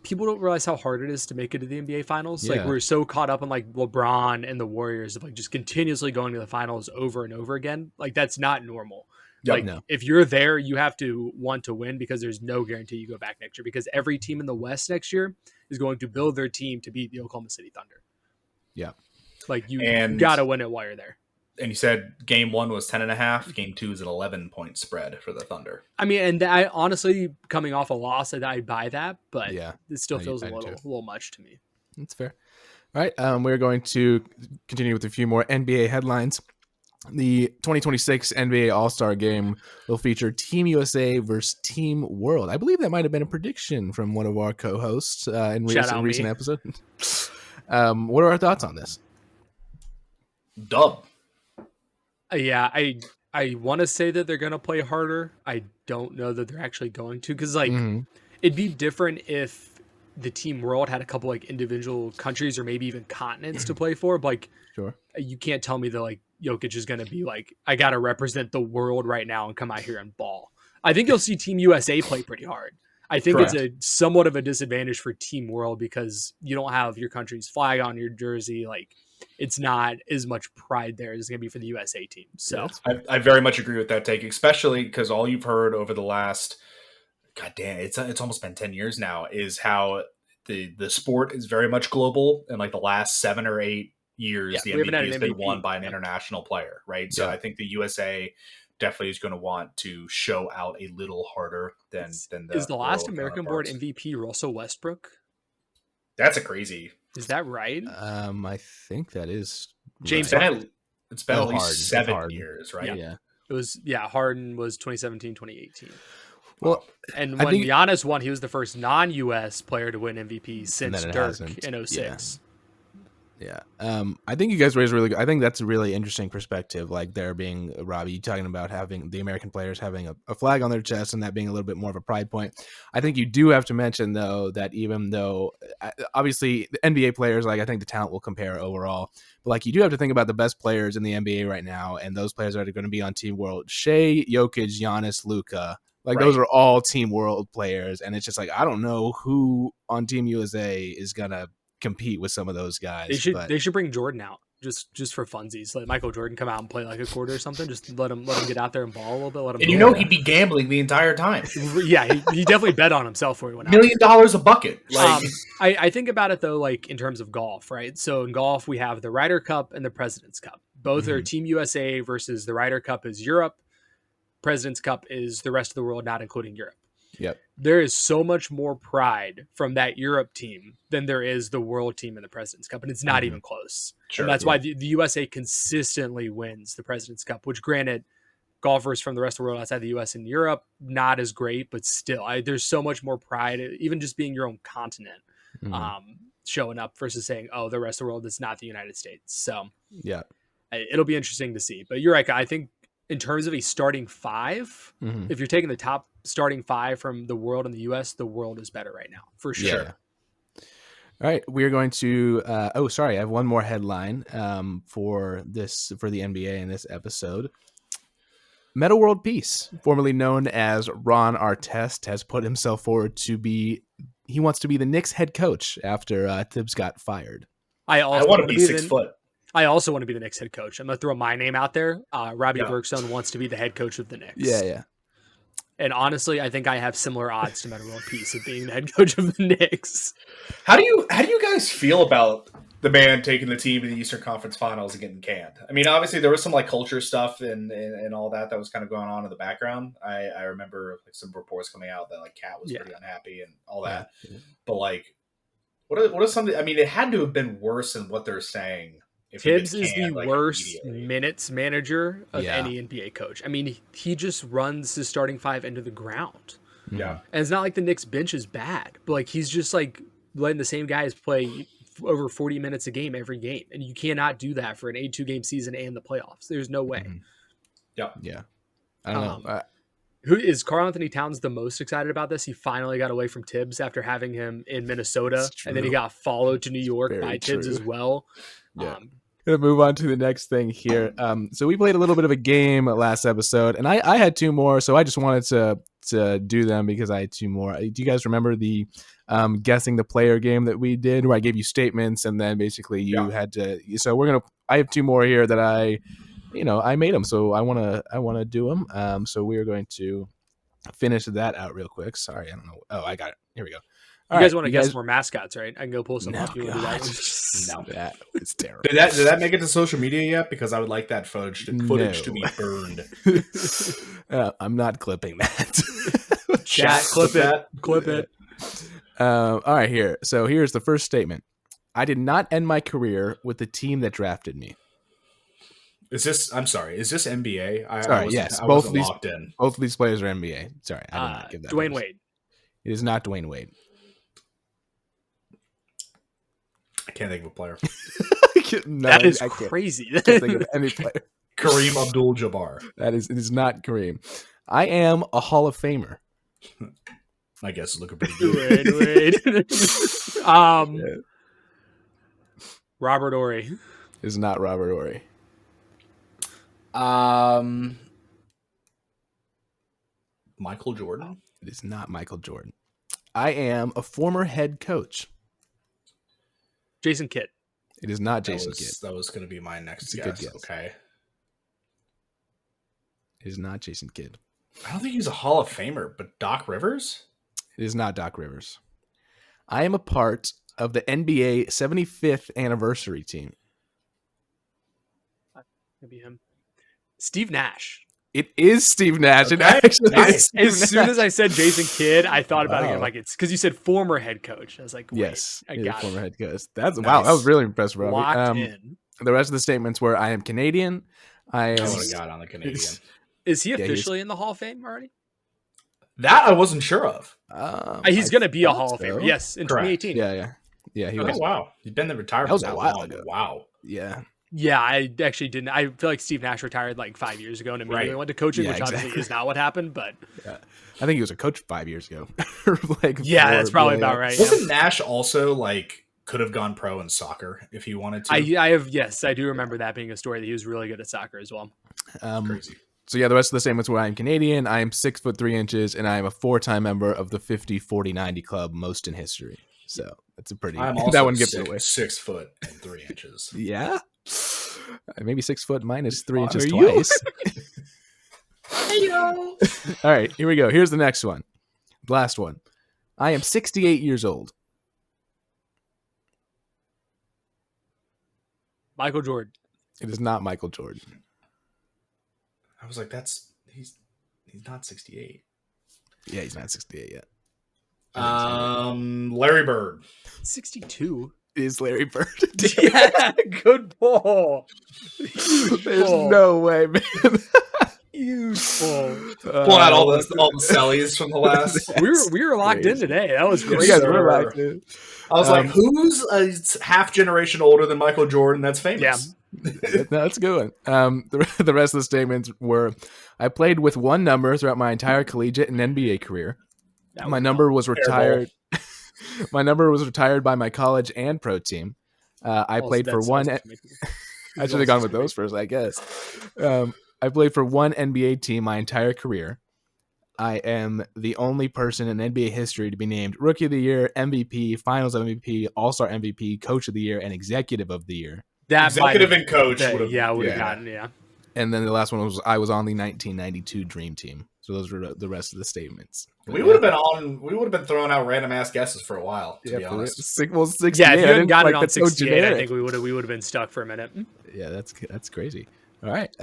Speaker 3: People don't realize how hard it is to make it to the NBA finals. Like we're so caught up in like LeBron and the Warriors of like just continuously going to the finals over and over again. Like that's not normal. If you're there, you have to want to win, because there's no guarantee you go back next year, because every team in the West next year is going to build their team to beat the Oklahoma City Thunder.
Speaker 1: Yeah.
Speaker 3: Like you got to win it while you're there.
Speaker 2: And you said game 1 was 10.5. Game 2 is an 11-point spread for the Thunder.
Speaker 3: I mean, and I honestly, coming off a loss, I buy that, but it still feels a little much to me.
Speaker 1: That's fair. All right. We're going to continue with a few more NBA headlines. The 2026 NBA All-Star Game will feature Team USA versus Team World. I believe that might have been a prediction from one of our co-hosts in recent episode. What are our thoughts on this?
Speaker 2: Dub.
Speaker 3: Yeah, I want to say that they're going to play harder. I don't know that they're actually going to, because it'd be different if the Team World had a couple like individual countries or maybe even continents to play for. But like, you can't tell me that like Jokic is going to be like, I got to represent the world right now and come out here and ball. I think you'll see Team USA play pretty hard. I think it's a somewhat of a disadvantage for Team World because you don't have your country's flag on your jersey. Like, it's not as much pride there as it's going to be for the USA team. So
Speaker 2: I very much agree with that take, especially because all you've heard over the last, goddamn, it's almost been 10 years now, is how the sport is very much global. And like the last 7 or 8 years, the MVP has been won by an international player, right? So I think the USA definitely is going to want to show out a little harder than the.
Speaker 3: Is the last American-born MVP Russell Westbrook?
Speaker 2: That's a crazy.
Speaker 3: Is that right?
Speaker 1: I think that is
Speaker 3: James.
Speaker 1: Right.
Speaker 2: It's been at least 7 years, right?
Speaker 3: Yeah. It was. Yeah, Harden was 2017, 2018.
Speaker 1: Well,
Speaker 3: and when Giannis won, he was the first non-US player to win MVP since Dirk in 06.
Speaker 1: Yeah. I think you guys raised really good. I think that's a really interesting perspective. Like there being, Robbie, you talking about having the American players having a flag on their chest and that being a little bit more of a pride point. I think you do have to mention though, that even though obviously the NBA players, like I think the talent will compare overall, but like you do have to think about the best players in the NBA right now. And those players that are going to be on Team World: Shea, Jokic, Giannis, Luka. Like those are all Team World players. And it's just like, I don't know who on Team USA is going to compete with some of those guys.
Speaker 3: They should bring Jordan out just for funsies. Let Michael Jordan come out and play like a quarter or something. Just let him get out there and ball a little bit. Let him.
Speaker 2: And he'd be gambling the entire time.
Speaker 3: Yeah, he definitely bet on himself before he went out.
Speaker 2: $1 million a bucket. Like,
Speaker 3: I think about it though, like in terms of golf, right? So in golf, we have the Ryder Cup and the President's Cup. Both are Team USA versus the Ryder Cup is Europe. President's Cup is the rest of the world, not including Europe.
Speaker 1: Yep.
Speaker 3: There is so much more pride from that Europe team than there is the world team in the President's Cup, and it's not even close.
Speaker 2: Sure,
Speaker 3: and that's why the USA consistently wins the President's Cup, which granted, golfers from the rest of the world outside the US and Europe, not as great, but still, there's so much more pride, even just being your own continent, showing up versus saying, oh, the rest of the world is not the United States. So
Speaker 1: yeah,
Speaker 3: it'll be interesting to see. But you're right, I think in terms of a starting five, if you're taking the top starting five from the world and the US, the world is better right now, for sure.
Speaker 1: Yeah. All right, we're going to. I have one more headline for the NBA in this episode. Meta World Peace, formerly known as Ron Artest, has put himself forward to be. He wants to be the Knicks head coach after Tibbs got fired.
Speaker 2: I want to be 6 foot.
Speaker 3: I also want to be the Knicks head coach. I'm going to throw my name out there. Robbie Bergstone wants to be the head coach of the Knicks.
Speaker 1: Yeah.
Speaker 3: And honestly, I think I have similar odds to Meta World Peace of being the head coach of the Knicks.
Speaker 2: How do you guys feel about the man taking the team to the Eastern Conference Finals and getting canned? I mean, obviously there was some like culture stuff and all that was kind of going on in the background. I remember like some reports coming out that like Cat was pretty unhappy and all that. Yeah. But like, what is something? I mean, it had to have been worse than what they're saying.
Speaker 3: Tibbs is the worst minutes manager of any NBA coach. I mean, he just runs his starting five into the ground.
Speaker 2: Yeah.
Speaker 3: And it's not like the Knicks bench is bad, but like he's just like letting the same guys play over 40 minutes a game every game. And you cannot do that for an 82 game season and the playoffs. There's no way.
Speaker 2: Yeah.
Speaker 1: I don't know.
Speaker 3: Who is Karl Anthony Towns the most excited about this? He finally got away from Tibbs after having him in Minnesota, and then he got followed to New York by Tibbs as well.
Speaker 1: Yeah. Gonna move on to the next thing here. So we played a little bit of a game last episode, and I had 2 more, so I just wanted to do them because I had 2 more. Do you guys remember the guessing the player game that we did, where I gave you statements and then basically you had to? So I have 2 more here that I made them, so I wanna do them. So we are going to finish that out real quick. Sorry, I don't know. Oh, I got it. Here we go.
Speaker 3: You guys want to guess more mascots, right? I can go pull some up. You want to do that one?
Speaker 1: No, that was terrible.
Speaker 2: Did that make it to social media yet? Because I would like that footage to be burned.
Speaker 1: I'm not clipping that.
Speaker 3: Chat, clip it.
Speaker 1: All right, here. So here's the first statement. I did not end my career with the team that drafted me.
Speaker 2: Is this NBA?
Speaker 1: Yes. Both of these players are NBA. Sorry, I did not give that.
Speaker 3: Dwayne Wade.
Speaker 1: It is not Dwayne Wade.
Speaker 2: I can't think of a player.
Speaker 3: That is crazy.
Speaker 1: I can't think of any player.
Speaker 2: Kareem Abdul-Jabbar.
Speaker 1: It is not Kareem. I am a Hall of Famer.
Speaker 2: I guess it's looking pretty good.
Speaker 3: Wait. Robert Horry.
Speaker 1: It is not Robert Horry.
Speaker 2: Michael Jordan.
Speaker 1: It is not Michael Jordan. I am a former head coach.
Speaker 3: Jason Kidd.
Speaker 1: It is not Jason Kidd.
Speaker 2: That was going to be my next
Speaker 1: guess.
Speaker 2: Good guess. Okay.
Speaker 1: It is not Jason Kidd.
Speaker 2: I don't think he's a Hall of Famer, but Doc Rivers?
Speaker 1: It is not Doc Rivers. I am a part of the NBA 75th anniversary team.
Speaker 3: Maybe him. Steve Nash.
Speaker 1: It is Steve Nash.
Speaker 2: Okay.
Speaker 3: As soon as I said Jason Kidd, I thought about it. Like it's because you said former head coach. I was like, wait,
Speaker 1: yes,
Speaker 3: I got
Speaker 1: former
Speaker 3: it.
Speaker 1: head coach. That's nice. Wow. That was really impressive, Robbie.
Speaker 3: Locked in.
Speaker 1: The rest of the statements were: I am Canadian. I would
Speaker 2: have got on the Canadian.
Speaker 3: Is he officially in the Hall of Fame already?
Speaker 2: That I wasn't sure of.
Speaker 3: He's going to be a Hall of Famer. Yes, in 2018.
Speaker 1: Yeah. He was.
Speaker 2: Oh wow, he's been in retirement.
Speaker 1: That was a while ago.
Speaker 2: Wow.
Speaker 1: Yeah.
Speaker 3: Yeah, I actually didn't. I feel like Steve Nash retired like 5 years ago and immediately went to coaching, which obviously is not what happened. But
Speaker 1: I think he was a coach 5 years ago.
Speaker 3: That's probably about right.
Speaker 2: Wasn't Nash also like could have gone pro in soccer if he wanted to?
Speaker 3: I do remember that being a story that he was really good at soccer as well.
Speaker 2: Crazy.
Speaker 1: So the rest of the statements were: I am Canadian, I am 6'3", and I am a 4-time member of the 50-40-90 club, most in history. So that's a pretty.
Speaker 2: I'm also
Speaker 1: that one gives it away.
Speaker 2: 6 foot and 3 inches.
Speaker 1: Yeah, maybe 6 foot minus 3 inches
Speaker 3: Are you?
Speaker 1: twice.
Speaker 2: Hey-yo.
Speaker 1: All right, here we go. Here's the next one. Last one. I am 68 years old.
Speaker 3: Michael Jordan.
Speaker 1: It is not Michael Jordan.
Speaker 2: I was like, he's not 68.
Speaker 1: Yeah, he's not 68 yet.
Speaker 2: Larry Bird.
Speaker 3: 62.
Speaker 1: Is Larry Bird?
Speaker 3: Yeah, good ball.
Speaker 1: There's no way, man.
Speaker 3: Huge ball.
Speaker 2: Pulling out all the sellies from the last.
Speaker 3: We were locked in today. That was great.
Speaker 1: You guys were locked in.
Speaker 2: I was like, who's a half generation older than Michael Jordan that's famous?
Speaker 3: Yeah.
Speaker 1: No, that's a good one. The rest of the statements were, I played with one number throughout my entire collegiate and NBA career. My number was retired. My number was retired by my college and pro team. I played for one. I should have gone with those first, I guess. I played for one NBA team my entire career. I am the only person in NBA history to be named Rookie of the Year, MVP, Finals MVP, All-Star MVP, Coach of the Year, and Executive of the Year.
Speaker 2: Executive and Coach would have
Speaker 3: gotten, yeah.
Speaker 1: And then the last one was I was on the 1992 Dream Team. So those were the rest of the statements.
Speaker 2: We would have been throwing out random ass guesses for a while, to be honest.
Speaker 1: 68.
Speaker 3: Yeah, if you hadn't got it on
Speaker 1: that's
Speaker 3: 68,
Speaker 1: so
Speaker 3: I think we would have been stuck for a minute.
Speaker 1: Yeah, that's crazy. All right,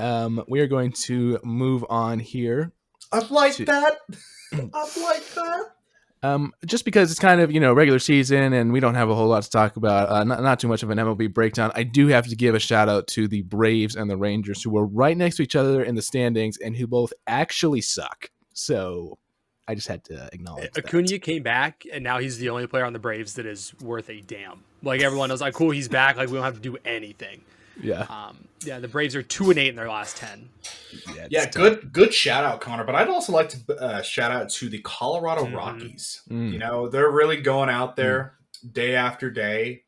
Speaker 1: we are going to move on here.
Speaker 2: I like that.
Speaker 1: Just because it's kind of regular season and we don't have a whole lot to talk about, not too much of an MLB breakdown. I do have to give a shout out to the Braves and the Rangers, who were right next to each other in the standings and who both actually suck. So I just had to acknowledge
Speaker 3: Acuna came back, and now he's the only player on the Braves that is worth a damn. Like, everyone knows, like, cool, he's back. Like, we don't have to do anything.
Speaker 1: Yeah.
Speaker 3: The Braves are 2-8 in their last 10.
Speaker 2: Yeah, good shout out, Connor. But I'd also like to shout out to the Colorado Rockies. They're really going out there day after day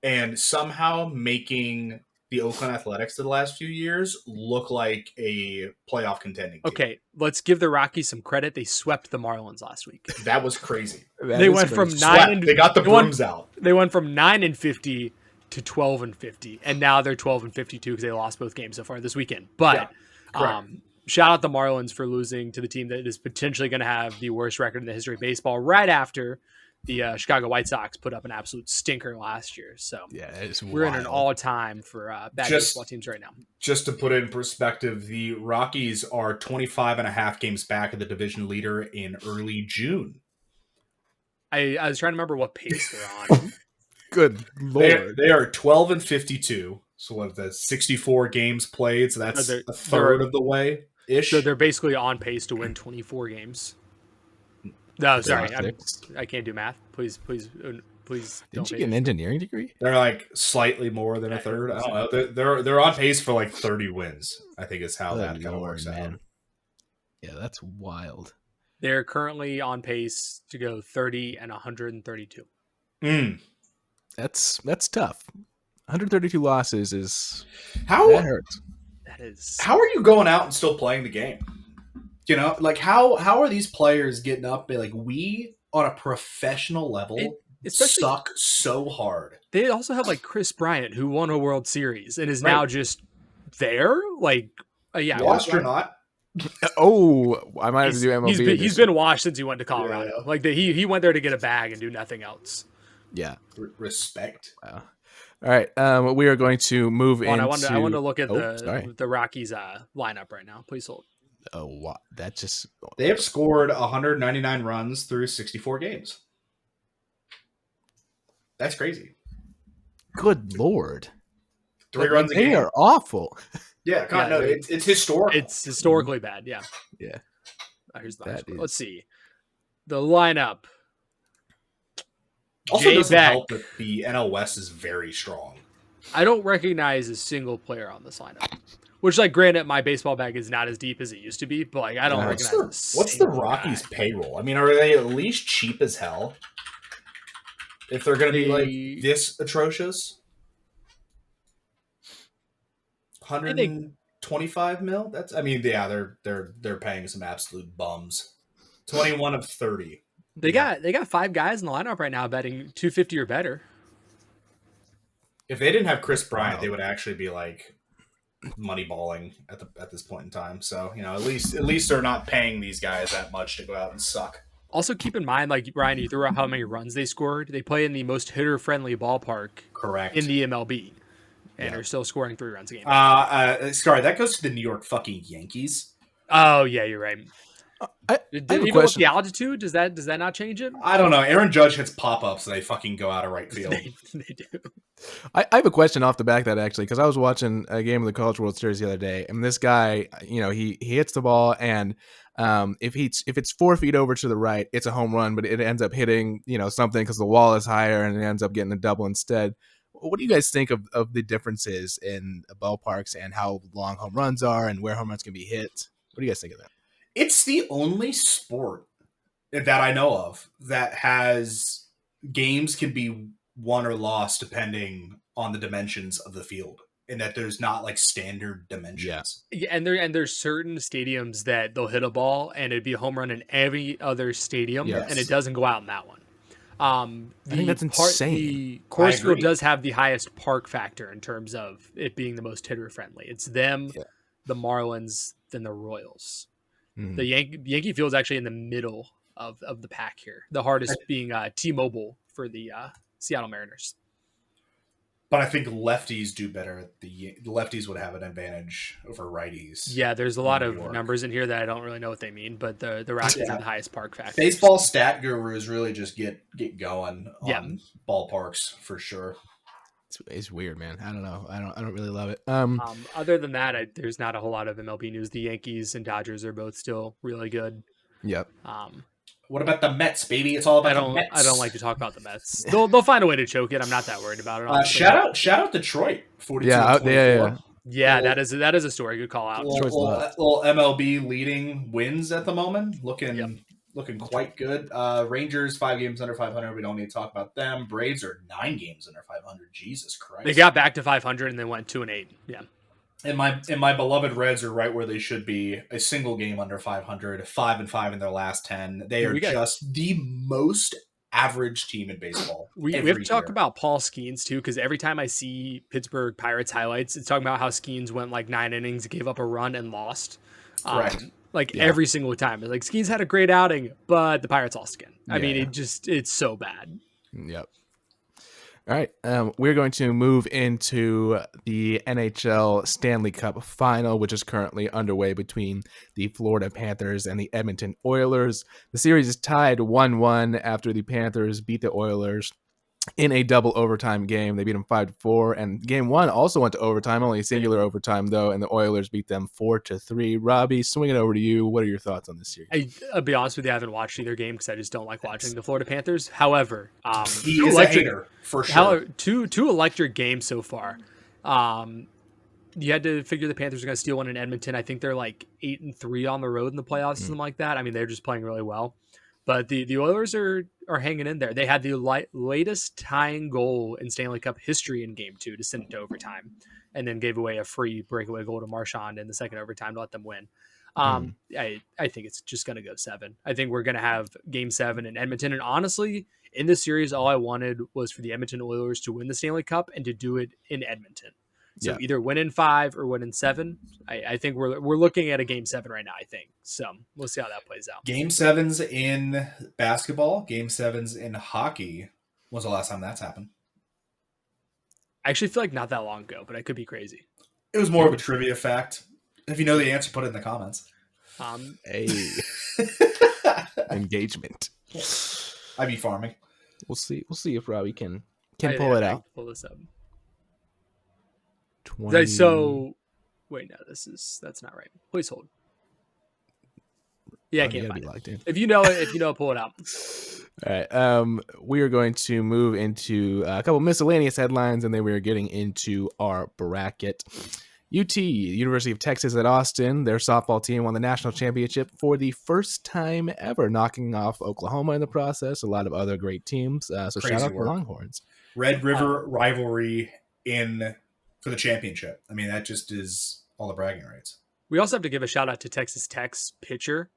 Speaker 2: and somehow making the Oakland Athletics of the last few years look like a playoff contending team.
Speaker 3: Okay, let's give the Rockies some credit. They swept the Marlins last week.
Speaker 2: That was crazy.
Speaker 3: They went from 9
Speaker 2: they got the brooms out.
Speaker 3: They went from 9-50 to 12-50, and now they're 12-52 because they lost both games so far this weekend. But shout out the Marlins for losing to the team that is potentially going to have the worst record in the history of baseball, right after the Chicago White Sox put up an absolute stinker last year. So we're in an all-time for bad baseball teams right now. Just
Speaker 2: to put it in perspective, the Rockies are 25.5 games back of the division leader in early June.
Speaker 3: I was trying to remember what pace they're on.
Speaker 1: Good Lord.
Speaker 2: They are 12-52. So what, the 64 games played? So that's a third of the way ish.
Speaker 3: So they're basically on pace to win 24 games. No, sorry, I can't do math. Please.
Speaker 1: Didn't you get an engineering degree?
Speaker 2: They're like slightly more than a third. I don't know. They're on pace for like 30 wins. I think is how that kind of works out.
Speaker 1: Yeah, that's wild.
Speaker 3: They're currently on pace to go 30 and 132.
Speaker 1: That's tough. 132 losses is
Speaker 2: that
Speaker 1: hurts.
Speaker 3: That is.
Speaker 2: How are you going out and still playing the game? Like how are these players getting up? Like, we on a professional level suck so hard.
Speaker 3: They also have like Chris Bryant, who won a World Series and is now just there. Like,
Speaker 2: washed or not?
Speaker 1: I might have to do MLB.
Speaker 3: He's been washed since he went to Colorado. Yeah. Like he went there to get a bag and do nothing else.
Speaker 1: Yeah,
Speaker 2: respect.
Speaker 1: Wow. All right, we are going to move into.
Speaker 3: I want to look at the Rockies lineup right now. Please hold.
Speaker 1: Oh, wow.
Speaker 2: They have scored 199 runs through 64 games. That's crazy.
Speaker 1: Good Lord.
Speaker 2: 3 runs a game.
Speaker 1: They are awful.
Speaker 2: Yeah, it's historical.
Speaker 3: It's historically bad, yeah.
Speaker 1: Yeah.
Speaker 3: Here's the Let's see. The lineup.
Speaker 2: Also doesn't help that the NL West is very strong.
Speaker 3: I don't recognize a single player on this lineup. Which, like, granted, my baseball bag is not as deep as it used to be, but like, I don't recognize.
Speaker 2: What's the Rockies' payroll? I mean, are they at least cheap as hell? If they're going to be like this atrocious, 125 mil. They're paying some absolute bums. 21 of 30
Speaker 3: They got 5 guys in the lineup right now betting 250 or better.
Speaker 2: If they didn't have Chris Bryant, they would actually be like moneyballing at this point in time. So at least they're not paying these guys that much to go out and suck.
Speaker 3: Also, keep in mind, like Ryan, you threw out how many runs they scored. They play in the most hitter-friendly ballpark,
Speaker 2: correct,
Speaker 3: in the MLB, and they're still scoring 3 runs a game.
Speaker 2: Sorry, that goes to the New York fucking Yankees.
Speaker 3: Oh yeah, you're right.
Speaker 1: Even
Speaker 3: with the altitude, does that not change it?
Speaker 2: I don't know. Aaron Judge hits pop-ups and they fucking go out of right field.
Speaker 3: they do.
Speaker 1: I have a question off the back of that, actually, because I was watching a game of the College World Series the other day, and this guy, he hits the ball, and if it's 4 feet over to the right, it's a home run, but it ends up hitting something because the wall is higher, and it ends up getting a double instead. What do you guys think of the differences in ballparks and how long home runs are and where home runs can be hit? What do you guys think of that?
Speaker 2: It's the only sport that I know of that has games can be won or lost depending on the dimensions of the field, and that there's not like standard dimensions.
Speaker 3: Yeah, and there's certain stadiums that they'll hit a ball and it'd be a home run in every other stadium, and it doesn't go out in that one.
Speaker 1: I think that's insane.
Speaker 3: The course field does have the highest park factor in terms of it being the most hitter friendly. It's them, the Marlins, then the Royals. Mm-hmm. The Yankee Field's actually in the middle of the pack here. The hardest being T-Mobile for the Seattle Mariners.
Speaker 2: But I think lefties do better. The lefties would have an advantage over righties.
Speaker 3: Yeah, there's a lot of numbers in here that I don't really know what they mean, but the Rockies have the highest park factor.
Speaker 2: Baseball stat gurus really just get going on ballparks for sure.
Speaker 1: It's weird, man. I don't know. I don't really love it.
Speaker 3: Other than that, there's not a whole lot of MLB news. The Yankees and Dodgers are both still really good.
Speaker 1: Yep.
Speaker 2: What about the Mets, baby? It's all about the Mets.
Speaker 3: I don't like to talk about the Mets. They'll find a way to choke it. I'm not that worried about it.
Speaker 2: Shout out Detroit. 42-24.
Speaker 3: Yeah, that is a story. Good call out.
Speaker 2: Little MLB leading wins at the moment. Looking quite good. Rangers 5 games under 500. We don't need to talk about them. Braves are 9 games under 500. Jesus Christ!
Speaker 3: They got back to 500 and then went 2-8. Yeah.
Speaker 2: And my beloved Reds are right where they should be. A single game under 500. 5-5 in their last 10. They are just the most average team in baseball.
Speaker 3: We have to talk about Paul Skeens too, because every time I see Pittsburgh Pirates highlights, it's talking about how Skeens went like 9 innings, gave up a run, and lost.
Speaker 2: Correct.
Speaker 3: Every single time. Like Skeens had a great outing, but the Pirates lost again. I mean, it's so bad.
Speaker 1: Yep. All right. We're going to move into the NHL Stanley Cup final, which is currently underway between the Florida Panthers and the Edmonton Oilers. The series is tied 1-1 after the Panthers beat the Oilers in a double overtime game. They beat them 5-4, and game 1 also went to overtime, only a singular overtime though, and the Oilers beat them 4-3. Robbie, swing it over to you. What are your thoughts on this series?
Speaker 3: I'll be honest with you, I haven't watched either game because I just don't like watching the Florida Panthers. However,
Speaker 2: he is a hater for sure.
Speaker 3: Two electric games so far. You had to figure the Panthers are going to steal one in Edmonton. I think they're like 8-3 on the road in the playoffs, something like that. I mean, they're just playing really well. But the Oilers are hanging in there. They had the latest tying goal in Stanley Cup history in Game 2 to send it to overtime, and then gave away a free breakaway goal to Marchand in the second overtime to let them win. I think it's just going to go 7. I think we're going to have Game 7 in Edmonton. And honestly, in this series, all I wanted was for the Edmonton Oilers to win the Stanley Cup and to do it in Edmonton. So either win in 5 or win in 7. I think we're looking at a Game 7 right now, I think. So we'll see how that plays out.
Speaker 2: Game 7s in basketball, Game 7s in hockey. When's the last time that's happened?
Speaker 3: I actually feel like not that long ago, but I could be crazy.
Speaker 2: It was more of a trivia fact. If you know the answer, put it in the comments.
Speaker 1: Engagement.
Speaker 2: I'd be farming.
Speaker 1: We'll see if Robbie can pull it out.
Speaker 3: Pull this up.
Speaker 1: 20...
Speaker 3: So, wait, no, that's not right. Please hold. Yeah, I can't find it. If you know it, pull it out.
Speaker 1: All right. We are going to move into a couple miscellaneous headlines, and then we are getting into our bracket. UT, University of Texas at Austin, their softball team won the national championship for the first time ever, knocking off Oklahoma in the process. A lot of other great teams. So shout out the Longhorns.
Speaker 2: Red River rivalry for the championship. I mean, that just is all the bragging rights.
Speaker 3: We also have to give a shout out to Texas Tech's pitcher.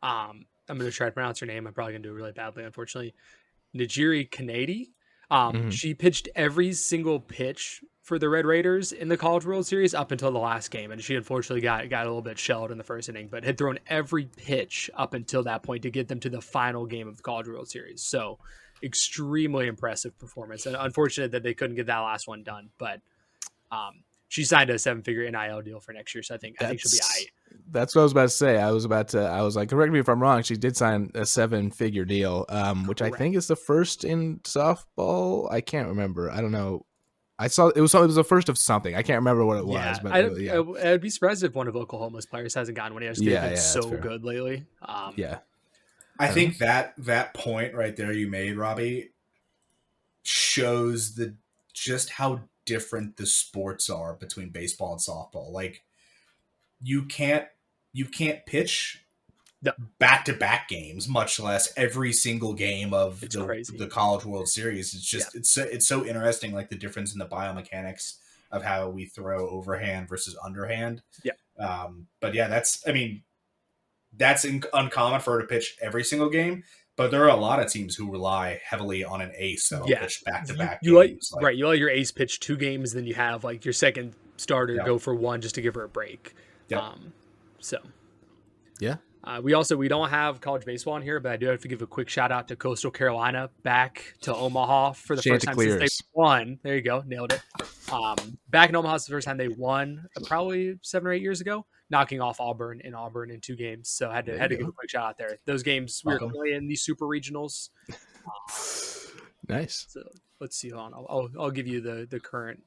Speaker 3: I I'm going to try to pronounce her name. I'm probably going to do it really badly, unfortunately. Najiri Kanadi. She pitched every single pitch for the Red Raiders in the College World Series up until the last game, and she unfortunately got a little bit shelled in the first inning, but had thrown every pitch up until that point to get them to the final game of the College World Series. So extremely impressive performance, and unfortunate that they couldn't get that last one done, but she signed a 7-figure NIL deal for next year, so I think she'll be all right.
Speaker 1: That's what I was about to say. I was like, correct me if I'm wrong. She did sign a 7-figure deal, which
Speaker 3: Correct.
Speaker 1: I think is the first in softball. I can't remember. I don't know. I saw it was a first of something. I can't remember what it was. But
Speaker 3: I'd be surprised if one of Oklahoma's players hasn't gotten one. They've been so good lately.
Speaker 6: I think that point right there you made, Robbie, shows just how different the sports are between baseball and softball. Like you can't pitch back-to-back games, much less every single game of the College World Series. It's just it's so interesting, like the difference in the biomechanics of how we throw overhand versus underhand. But yeah, that's uncommon for her to pitch every single game. But there are a lot of teams who rely heavily on an ace that'll pitch back-to-back games.
Speaker 3: You let your ace pitch 2 games, then you have like your second starter go for 1 just to give her a break. We don't have college baseball in here, but I do have to give a quick shout out to Coastal Carolina back to Omaha for the first time since they won. There you go, nailed it. Back in Omaha is the first time they won, probably 7 or 8 years ago, knocking off Auburn in 2 games. So I had to give a quick shout out there. Those games we were playing the super regionals.
Speaker 1: Nice.
Speaker 3: So let's see. I'll give you the current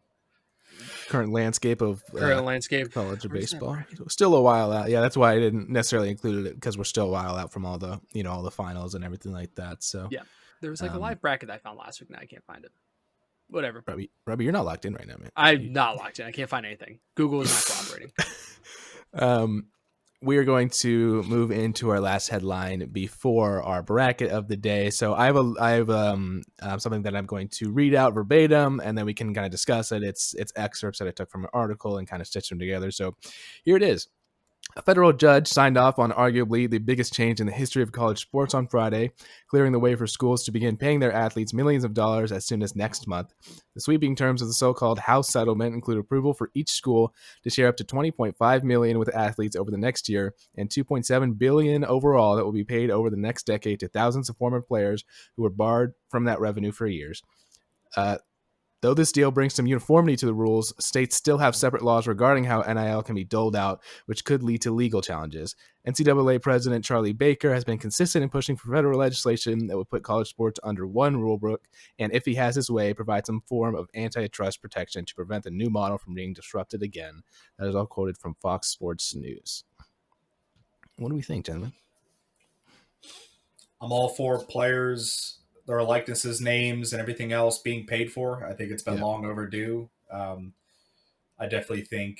Speaker 1: landscape of college baseball. Still a while out. Yeah, that's why I didn't necessarily include it, because we're still a while out from all the all the finals and everything like that. So
Speaker 3: yeah, there was a live bracket that I found last week. Now I can't find it. Whatever.
Speaker 1: Robbie, you're not locked in right now, man.
Speaker 3: I'm not locked in. I can't find anything. Google is not cooperating.
Speaker 1: We are going to move into our last headline before our bracket of the day. So I have something that I'm going to read out verbatim, and then we can kind of discuss it. It's excerpts that I took from an article and kind of stitched them together. So here it is. A federal judge signed off on arguably the biggest change in the history of college sports on Friday, clearing the way for schools to begin paying their athletes millions of dollars as soon as next month. The sweeping terms of the so-called House settlement include approval for each school to share up to $20.5 million with athletes over the next year, and $2.7 billion overall that will be paid over the next decade to thousands of former players who were barred from that revenue for years. Though this deal brings some uniformity to the rules, states still have separate laws regarding how NIL can be doled out, which could lead to legal challenges. NCAA President Charlie Baker has been consistent in pushing for federal legislation that would put college sports under one rulebook, and if he has his way, provide some form of antitrust protection to prevent the new model from being disrupted again. That is all quoted from Fox Sports News. What do we think, gentlemen?
Speaker 6: I'm all for players, their likenesses, names, and everything else being paid for. I think it's been long overdue. I definitely think,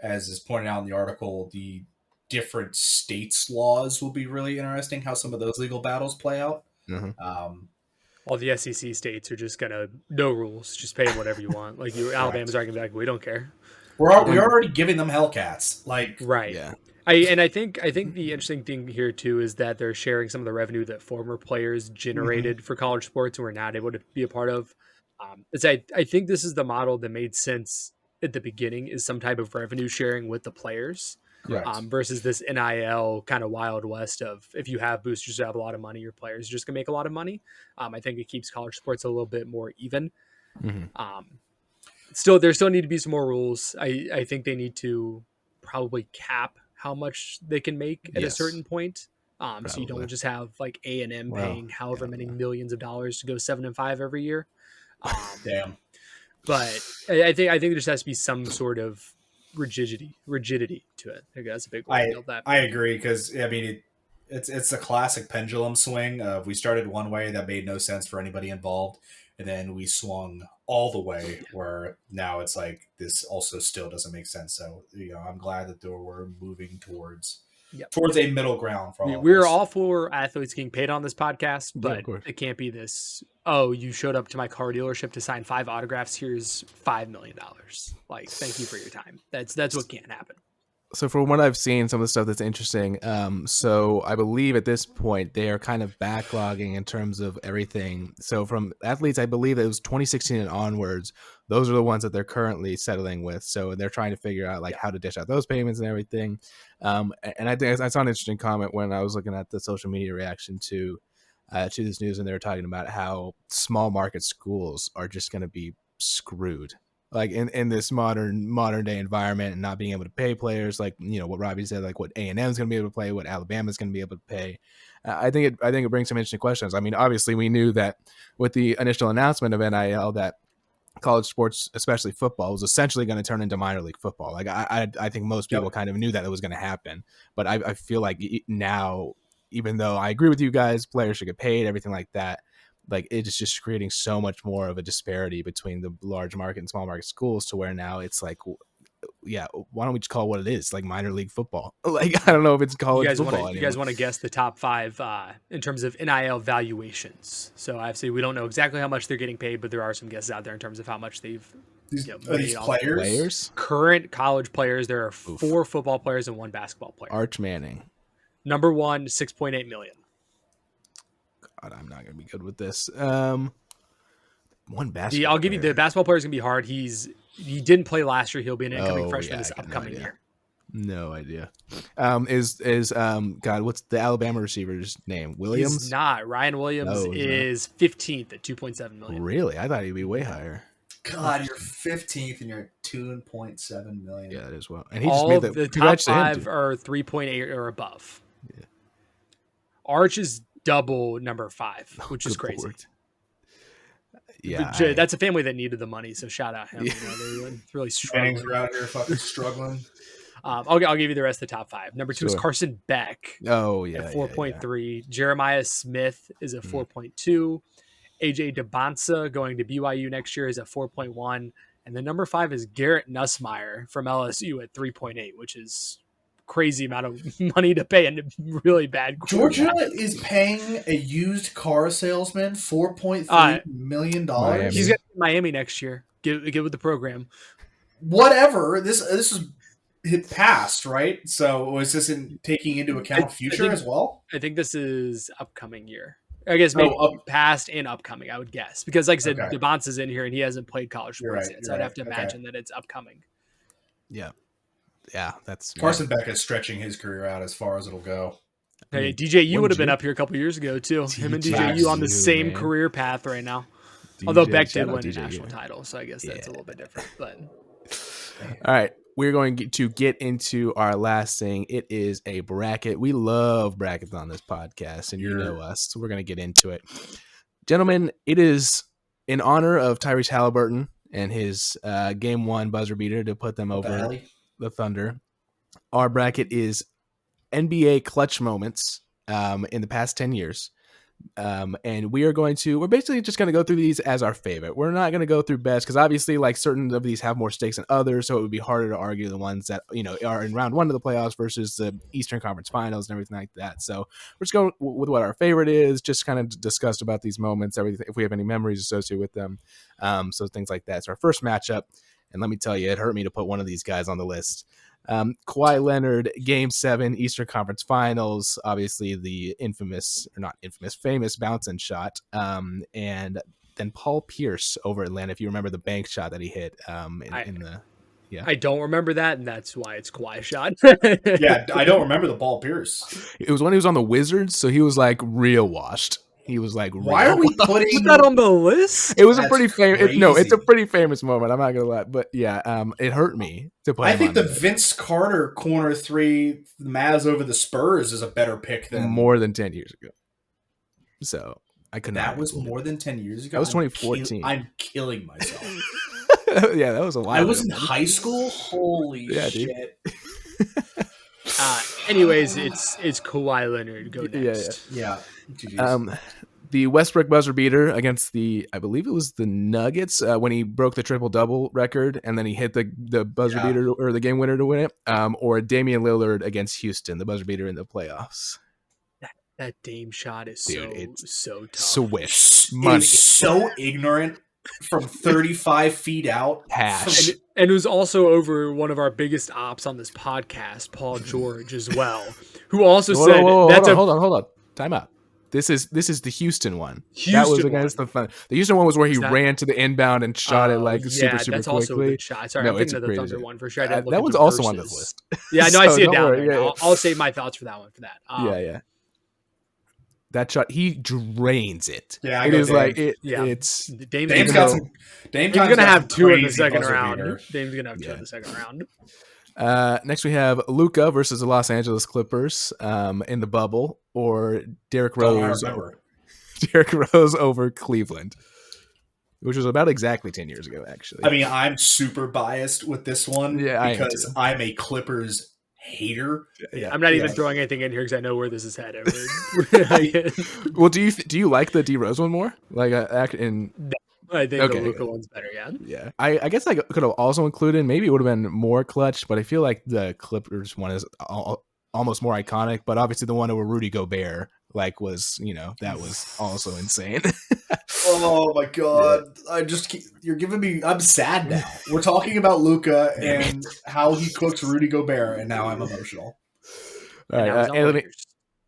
Speaker 6: as is pointed out in the article, the different states' laws will be really interesting, how some of those legal battles play out.
Speaker 3: All the SEC states are just going to, no rules, just pay them whatever you want. Like Alabama's arguing back, we don't care.
Speaker 6: We're already giving them Hellcats.
Speaker 3: Right. Yeah. I think the interesting thing here too is that they're sharing some of the revenue that former players generated for college sports and were not able to be a part of. I think this is the model that made sense at the beginning, is some type of revenue sharing with the players, versus this NIL kind of wild west of, if you have boosters who have a lot of money, your players are just gonna make a lot of money. I think it keeps college sports a little bit more even. There still need to be some more rules. I think they need to probably cap how much they can make at a certain point. So you don't just have like A&M paying however many millions of dollars to go 7-5 every year.
Speaker 6: Damn.
Speaker 3: But I think there just has to be some sort of rigidity to it. I guess that's a big way to build that.
Speaker 6: I agree, because it's a classic pendulum swing of, we started one way that made no sense for anybody involved, and then we swung all the way where now it's like, this also still doesn't make sense. So, I'm glad that we're moving towards a middle ground for all.
Speaker 3: We're all for athletes getting paid on this podcast, but it can't be this, you showed up to my car dealership to sign 5 autographs, here's $5 million. Like, thank you for your time. That's what can't happen.
Speaker 1: So from what I've seen, some of the stuff that's interesting. So I believe at this point they are kind of backlogging in terms of everything. So from athletes, I believe it was 2016 and onwards. Those are the ones that they're currently settling with. So they're trying to figure out like how to dish out those payments and everything. And I think I saw an interesting comment when I was looking at the social media reaction to this news, and they were talking about how small market schools are just going to be screwed, like in this modern day environment, and not being able to pay players, like what Robbie said, like what A&M is going to be able to play, what Alabama is going to be able to pay. I think it brings some interesting questions. I mean, obviously we knew that with the initial announcement of NIL that college sports, especially football, was essentially going to turn into minor league football. Like I think most people kind of knew that it was going to happen, but I feel like now, even though I agree with you guys, players should get paid, everything like that, like it is just creating so much more of a disparity between the large market and small market schools, to where now it's like, yeah, why don't we just call it what it is, like minor league football? Like I don't know if it's college football anymore.
Speaker 3: You guys want to guess the top 5 in terms of NIL valuations? So obviously we don't know exactly how much they're getting paid, but there are some guesses out there in terms of how much they've
Speaker 6: these players.
Speaker 3: Current college players. There are 4 football players and 1 basketball player.
Speaker 1: Arch Manning,
Speaker 3: number 1, $6.8 million.
Speaker 1: God, I'm not gonna be good with this. One basketball.
Speaker 3: I'll give you the basketball player is gonna be hard. He didn't play last year. He'll be an incoming freshman this upcoming year.
Speaker 1: No idea. God, what's the Alabama receiver's name? Williams?
Speaker 3: He's not. Ryan Williams is 15th at $2.7 million.
Speaker 1: Really? I thought he'd be way higher.
Speaker 6: God, you're 15th and you're at $2.7 million.
Speaker 1: Yeah, that is well. And he
Speaker 3: all
Speaker 1: just made
Speaker 3: the top 5 are 3.8 or above. Yeah. Arch is double number 5, which is crazy.
Speaker 1: Lord. Yeah,
Speaker 3: that's a family that needed the money, so shout out him. They're really struggling.
Speaker 6: Fannings are out here fucking struggling.
Speaker 3: I'll give you the rest of the top 5. Number 2 is Carson Beck.
Speaker 1: Oh yeah,
Speaker 3: at 4.3. Jeremiah Smith is at 4.2. AJ DeBonsa going to BYU next year is at 4.1, and the number 5 is Garrett Nussmeier from LSU at 3.8, which is crazy amount of money to pay and really bad.
Speaker 6: Georgia is paying a used car salesman $4.3 million.
Speaker 3: He's going to Miami next year. Get with the program.
Speaker 6: Whatever. This is it passed, right? So was this taking into account future as well?
Speaker 3: I think this is upcoming year. I guess maybe past and upcoming, I would guess. Because like I said, Devonta's in here and he hasn't played college sports yet. So I'd have to imagine that it's upcoming.
Speaker 1: Yeah. Yeah, that's
Speaker 6: Carson Beck is stretching his career out as far as it'll go.
Speaker 3: Hey, DJU would have been up here a couple years ago too. Him and DJU on the same career path right now. Although Beck did win a national title, so I guess that's a little bit different. But
Speaker 1: all right, we're going to get into our last thing. It is a bracket. We love brackets on this podcast, and you know us, so we're going to get into it. Gentlemen, it is in honor of Tyrese Halliburton and his Game 1 buzzer beater to put them over the Thunder. Our bracket is NBA clutch moments in the past 10 years. And we're basically just going to go through these as our favorite. We're not going to go through best because obviously like certain of these have more stakes than others. So it would be harder to argue the ones that, are in round 1 of the playoffs versus the Eastern Conference Finals and everything like that. So we're just going with what our favorite is, just kind of discussed about these moments, everything, if we have any memories associated with them. So things like that. So our first matchup, and let me tell you, it hurt me to put one of these guys on the list. Kawhi Leonard, Game 7, Eastern Conference Finals, obviously the famous bouncing shot. And then Paul Pierce over Atlanta, if you remember the bank shot that he hit
Speaker 3: I don't remember that, and that's why it's Kawhi shot.
Speaker 6: Yeah, I don't remember the Paul Pierce.
Speaker 1: It was when he was on the Wizards, so he was like real washed. He was like,
Speaker 6: "Why are we putting
Speaker 3: that on the list?"
Speaker 1: It was a pretty famous. No, it's a pretty famous moment. I'm not gonna lie, but yeah, it hurt me to put.
Speaker 6: I think the Vince Carter corner 3, the Mavs over the Spurs, is a better pick than
Speaker 1: more than 10 years ago. So I could.
Speaker 6: That was more than 10 years ago.
Speaker 1: That was 2014.
Speaker 6: I'm killing myself.
Speaker 1: Yeah, that was a lot.
Speaker 6: I was in high school. Holy shit.
Speaker 3: Anyways, it's Kawhi Leonard. Go next.
Speaker 6: Yeah.
Speaker 1: The Westbrook buzzer beater against I believe it was the Nuggets when he broke the triple-double record and then he hit the buzzer beater or the game winner to win it, or Damian Lillard against Houston, the buzzer beater in the playoffs.
Speaker 3: That Dame shot is so tough.
Speaker 1: Swish money.
Speaker 6: It's so ignorant. from 35 feet out.
Speaker 1: Hash.
Speaker 3: And it was also over one of our biggest ops on this podcast, Paul George, as well, who also said
Speaker 1: hold on. Time out. This is the Houston one. That was against the fun. The Houston one was where he ran to the inbound and shot it like super
Speaker 3: that's
Speaker 1: quickly.
Speaker 3: Also a good shot. Sorry, I'm thinking of the Thunder one for sure.
Speaker 1: That one's also on this list.
Speaker 3: Yeah, I know. I see it down there. Yeah. I'll save my thoughts for that one.
Speaker 1: Yeah. That shot, he drains it.
Speaker 6: Yeah,
Speaker 1: it is like it.
Speaker 3: Yeah.
Speaker 1: It's
Speaker 6: Dame's gonna
Speaker 3: have two in the second round. Dame's gonna have two in the second round.
Speaker 1: Next we have Luka versus the Los Angeles Clippers in the bubble, or Derrick Rose over Cleveland, which was about exactly 10 years ago, actually.
Speaker 6: I mean, I'm super biased with this one because I'm a Clippers hater.
Speaker 3: Yeah. I'm not even throwing anything in here because I know where this is headed.
Speaker 1: Well, do you like the D Rose one more? Like
Speaker 3: I think the Luka one's better,
Speaker 1: Yeah. I guess I could have also included, maybe it would have been more clutch, but I feel like the Clippers one is almost more iconic, but obviously the one over Rudy Gobert, like, was, that was also insane.
Speaker 6: Oh my God. You're giving me, I'm sad now. We're talking about Luka and how he cooks Rudy Gobert, and now I'm emotional.
Speaker 1: All right.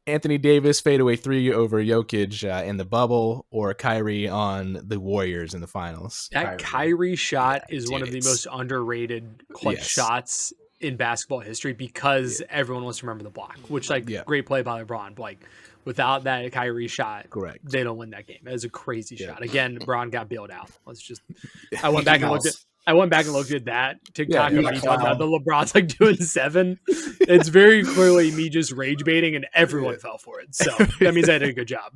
Speaker 1: Anthony Davis fadeaway 3 over Jokic in the bubble, or Kyrie on the Warriors in the finals.
Speaker 3: That Kyrie shot is one of the most underrated clutch shots in basketball history because everyone wants to remember the block, which great play by LeBron. But without that Kyrie shot, they don't win that game. It was a crazy shot. Again, LeBron got bailed out. I went back and looked at that TikTok when he talked about the LeBron's doing 7. It's very clearly me just rage baiting, and everyone fell for it. So that means I did a good job.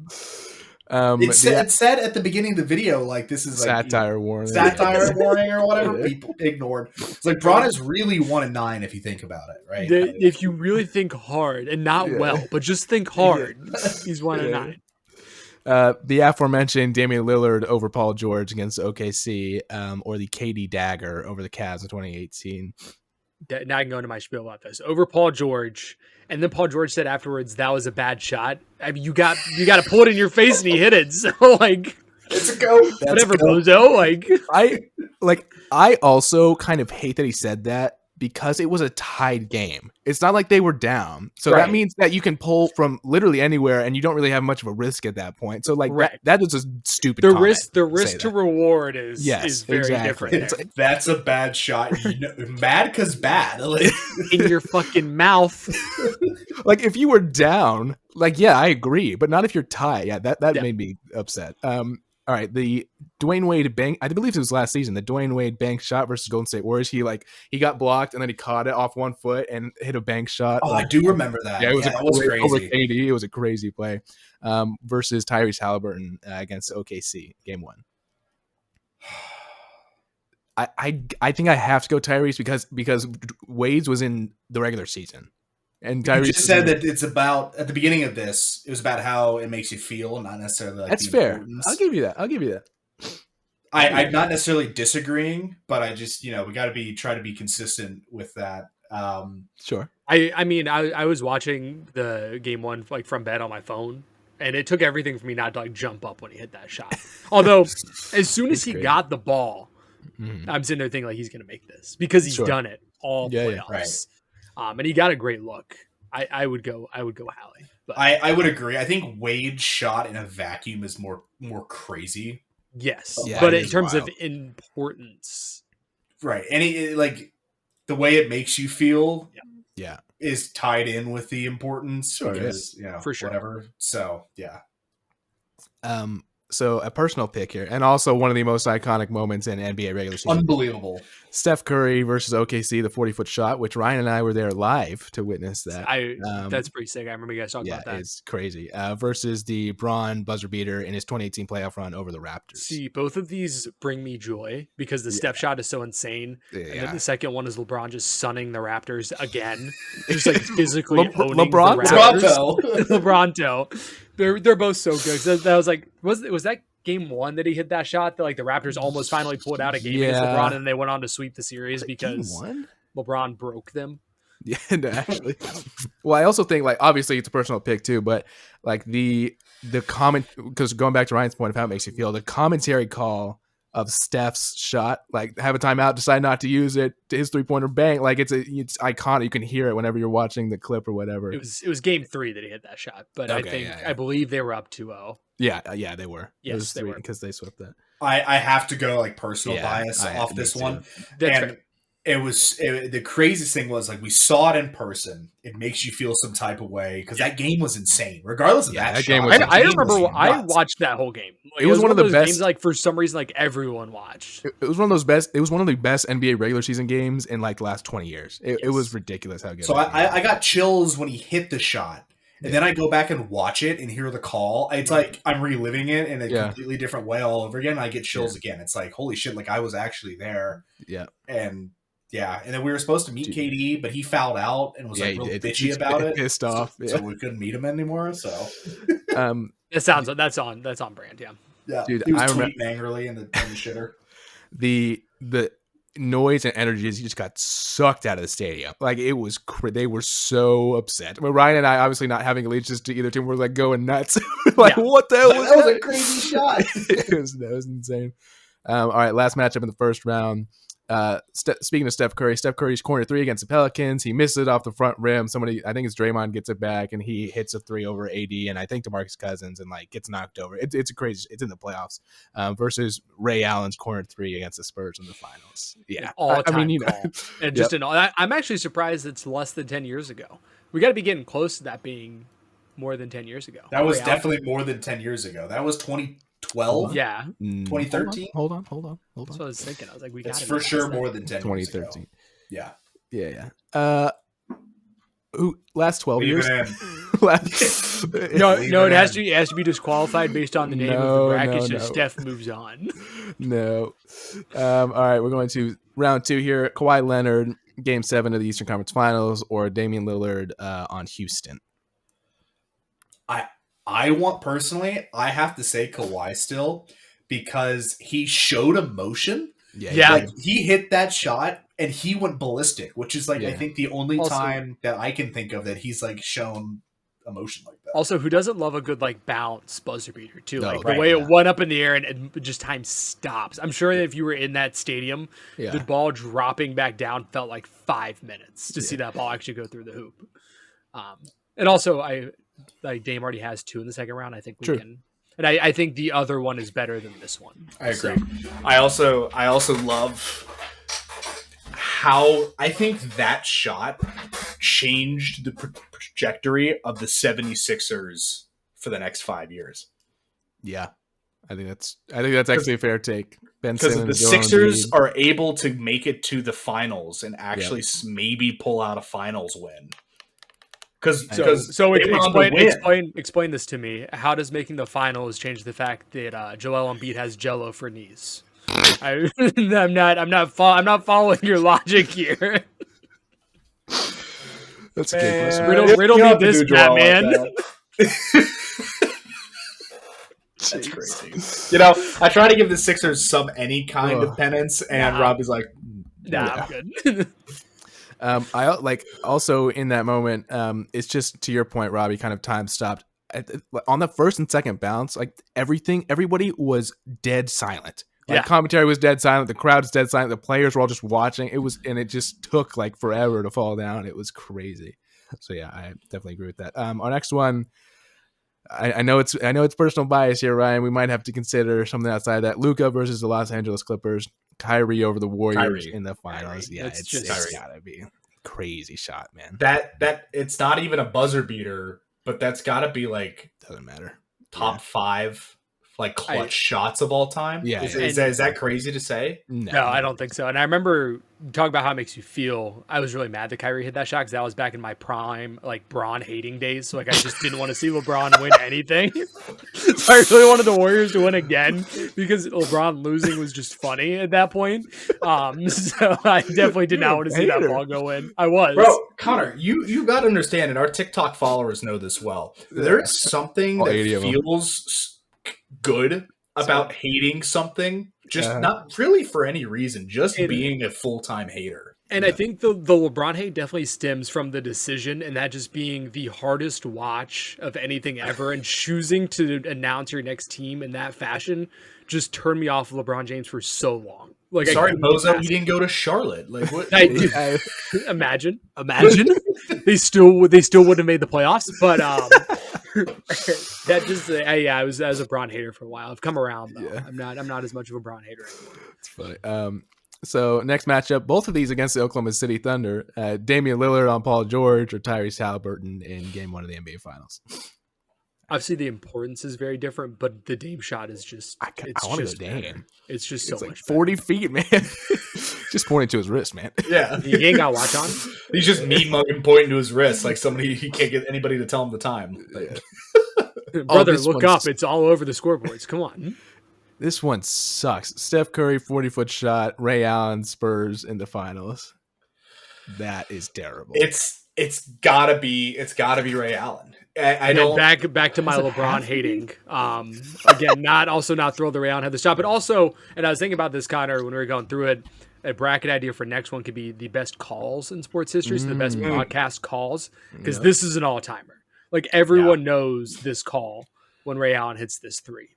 Speaker 6: It said at the beginning of the video, this is
Speaker 1: satire warning
Speaker 6: or whatever. People ignored. It's like Bron is really 1-9 if you think about it, right?
Speaker 3: If you really think hard and not but just think hard, he's 1-9.
Speaker 1: The aforementioned Damian Lillard over Paul George against OKC, or the KD dagger over the Cavs in 2018.
Speaker 3: Now I can go into my spiel about this. Over Paul George, and then Paul George said afterwards that was a bad shot. I mean, you got to pull it in your face, and he hit it. So
Speaker 6: it's a go.
Speaker 3: Whatever, Bozo.
Speaker 1: I also kind of hate that he said that, because it was a tied game. It's not like they were down. So that means that you can pull from literally anywhere, and you don't really have much of a risk at that point. So that is a stupid comment.
Speaker 3: The risk to reward is very different.
Speaker 6: That's a bad shot. Mad because bad.
Speaker 3: In your fucking mouth.
Speaker 1: If you were down, I agree, but not if you're tied. Yeah, that made me upset. All right, the Dwayne Wade bank, I believe it was last season, the Dwayne Wade bank shot versus Golden State Warriors. He got blocked, and then he caught it off one foot and hit a bank shot.
Speaker 6: Oh, I do remember that.
Speaker 1: Yeah, that was crazy. Over KD, it was a crazy play. Versus Tyrese Halliburton against OKC, game 1. I think I have to go Tyrese because Wade's was in the regular season. And Tyrese
Speaker 6: just said that it's about, at the beginning of this, it was about how it makes you feel, not necessarily
Speaker 1: that's fair. I'll give you that.
Speaker 6: I'm not necessarily disagreeing, but I just, we got to try to be consistent with that.
Speaker 1: Sure.
Speaker 3: I mean, I was watching the game 1 from bed on my phone, and it took everything for me not to jump up when he hit that shot. Although, as soon as he got the ball, I'm sitting there thinking he's going to make this because he's done it all playoffs.
Speaker 6: Yeah, right.
Speaker 3: And he got a great look. I would go Hallie. But
Speaker 6: I would agree. I think Wade's shot in a vacuum is more crazy.
Speaker 3: Yes, but in terms of importance,
Speaker 6: right? And the way it makes you feel,
Speaker 1: yeah,
Speaker 6: is tied in with the importance.
Speaker 1: Sure,
Speaker 6: because,
Speaker 3: for sure,
Speaker 6: whatever. So yeah.
Speaker 1: So a personal pick here, and also one of the most iconic moments in NBA regular season.
Speaker 6: Unbelievable.
Speaker 1: Steph Curry versus OKC, the 40-foot shot, which Ryan and I were there live to witness that.
Speaker 3: That's pretty sick. I remember you guys talking about that.
Speaker 1: It's crazy. Versus the Bron buzzer beater in his 2018 playoff run over the Raptors.
Speaker 3: See, both of these bring me joy because the Steph shot is so insane. And then the second one is LeBron just sunning the Raptors again. Just physically owning the Raptors. LeBronto. They're both so good. That was was that game 1 that he hit that shot that the Raptors almost finally pulled out a game against LeBron, and they went on to sweep the series because LeBron broke them.
Speaker 1: Yeah, actually. Well, I also think obviously it's a personal pick too, but the comment, because going back to Ryan's point of how it makes you feel, the commentary call of Steph's shot, like have a timeout, decide not to use it, to his 3-pointer, bang. Like it's iconic. You can hear it whenever you're watching the clip or whatever.
Speaker 3: It was game 3 that he hit that shot, but
Speaker 1: Okay,
Speaker 3: I believe they were up 2-0.
Speaker 1: Yeah, they were.
Speaker 3: Yes, they were,
Speaker 1: because they swept that.
Speaker 6: I have to go like personal bias off this one.
Speaker 3: That's
Speaker 6: and the craziest thing was like we saw it in person. It makes you feel some type of way because that game was insane. Regardless of that
Speaker 1: game
Speaker 6: shot,
Speaker 1: was
Speaker 3: I remember I watched that whole game. Like,
Speaker 1: it was one of the best
Speaker 3: games. Like for some reason, like everyone watched.
Speaker 1: It was one of those best. It was one of the best NBA regular season games in like the last 20 years. It was ridiculous how good.
Speaker 6: So I got chills when he hit the shot. And then I go back and watch it and hear the call. It's like I'm reliving it in a completely different way all over again. And I get chills again. It's like, holy shit, like I was actually there.
Speaker 1: Yeah.
Speaker 6: And then we were supposed to meet KD, but he fouled out and was like real bitchy about it.
Speaker 1: Pissed off.
Speaker 6: So we couldn't meet him anymore. So
Speaker 3: that's on brand, yeah.
Speaker 6: Yeah.
Speaker 1: Dude,
Speaker 6: he was tweeting angrily in the shitter.
Speaker 1: The noise and energy, he just got sucked out of the stadium. Like it was, they were so upset. But Ryan and I, obviously not having allegiance to either team, were like going nuts. What the hell was that?
Speaker 6: That was a crazy shot.
Speaker 1: That was insane. All right, last matchup in the first round. Speaking of Steph Curry's corner 3 against the Pelicans. He misses it off the front rim. Somebody, I think it's Draymond, gets it back and he hits a 3 over AD and I think DeMarcus Cousins and like gets knocked over. It's a crazy. It's in the playoffs versus Ray Allen's corner 3 against the Spurs in the finals. Yeah,
Speaker 3: And just I'm actually surprised it's less than 10 years ago. We got to be getting close to that being more than 10 year ago.
Speaker 6: That was definitely more than 10 years ago. That was 2012.
Speaker 3: Yeah.
Speaker 6: 2013.
Speaker 1: Hold on.
Speaker 3: That's what I was thinking. I was like,
Speaker 6: it's for sure more than 10 years ago.
Speaker 1: 2013.
Speaker 6: Yeah.
Speaker 1: Last 12 years.
Speaker 3: No, it has to be disqualified based on the name of the bracket. So Steph moves on.
Speaker 1: No. All right, we're going to round 2 here. Kawhi Leonard, Game 7 of the Eastern Conference Finals, or Damian Lillard on Houston.
Speaker 6: I have to say Kawhi still because he showed emotion.
Speaker 1: Yeah.
Speaker 6: Like he hit that shot and he went ballistic, which is like I think the only time that I can think of that he's like shown emotion like that.
Speaker 3: Also, who doesn't love a good like bounce buzzer beater too? The way it went up in the air and just time stops. I'm sure that if you were in that stadium, the ball dropping back down felt like 5 minutes to see that ball actually go through the hoop. And also Dame already has 2 in the second round. I think we can. And I think the other one is better than this one.
Speaker 6: I agree.
Speaker 2: So. I also love how I think that shot changed the trajectory of the 76ers for the next 5 years.
Speaker 1: Yeah. I think that's actually a fair take.
Speaker 2: Because the Sixers are able to make it to the finals and actually maybe pull out a finals win.
Speaker 3: So explain this to me. How does making the finals change the fact that Joel Embiid has Jello for knees? I'm not following your logic here.
Speaker 1: That's a good question.
Speaker 3: Riddle me this, Batman.
Speaker 2: That's crazy. I try to give the Sixers any kind of penance, and Robbie's like,
Speaker 3: "Nah, I'm good."
Speaker 1: I like also in that moment. It's just to your point, Robbie. Kind of time stopped on the first and second bounce. Like everybody was dead silent. Like commentary was dead silent. The crowd was dead silent. The players were all just watching. It just took like forever to fall down. It was crazy. So yeah, I definitely agree with that. Our next one, I know it's personal bias here, Ryan. We might have to consider something outside of that. Luka versus the Los Angeles Clippers. Kyrie over the Warriors in the finals. Yeah, it's gotta be crazy shot, man.
Speaker 2: That it's not even a buzzer beater, but that's gotta be like
Speaker 1: doesn't matter.
Speaker 2: Top 5 like clutch shots of all time.
Speaker 1: Yeah,
Speaker 2: is that crazy to say?
Speaker 3: No, I don't think so. And I remember talking about how it makes you feel. I was really mad that Kyrie hit that shot because that was back in my prime, like Bron hating days. So like I just didn't want to see LeBron win anything. So I really wanted the Warriors to win again because LeBron losing was just funny at that point. So I definitely did not want to see that ball go in. I was.
Speaker 2: Bro, Connor, you got to understand, and our TikTok followers know this well. There is something that feels good about hating something, just not really for any reason, just being a full-time hater.
Speaker 3: And I think the LeBron hate definitely stems from the decision and that just being the hardest watch of anything ever and choosing to announce your next team in that fashion just turned me off of LeBron James for so long. Like,
Speaker 2: sorry, Bozo, he didn't go to Charlotte. Like, what?
Speaker 3: Imagine they still wouldn't have made the playoffs. But that just I was a Bron hater for a while. I've come around though. Yeah. I'm not as much of a Bron hater anymore.
Speaker 1: It's funny. So next matchup, both of these against the Oklahoma City Thunder. Damian Lillard on Paul George or Tyrese Halliburton in Game 1 of the NBA Finals.
Speaker 3: Obviously, the importance is very different, but the Dame shot is just.
Speaker 1: I want to go Dame.
Speaker 3: It's just so
Speaker 1: like
Speaker 3: much
Speaker 1: 40 feet, man. Just pointing to his wrist, man.
Speaker 2: Yeah,
Speaker 3: you ain't got watch on.
Speaker 2: He's just meat mugging, pointing to his wrist like somebody he can't get anybody to tell him the time. Like,
Speaker 3: brother, look up! It's all over the scoreboards. Come on.
Speaker 1: This one sucks. Steph Curry 40-foot shot. Ray Allen Spurs in the finals. That is terrible.
Speaker 2: It's gotta be Ray Allen. I don't
Speaker 3: back to my LeBron hating. Again, not thrilled that Ray Allen had the shot, but also, and I was thinking about this, Connor, when we were going through it. A bracket idea for next one could be the best calls in sports history, so the best broadcast calls, because this is an all timer. Like everyone knows this call when Ray Allen hits this three.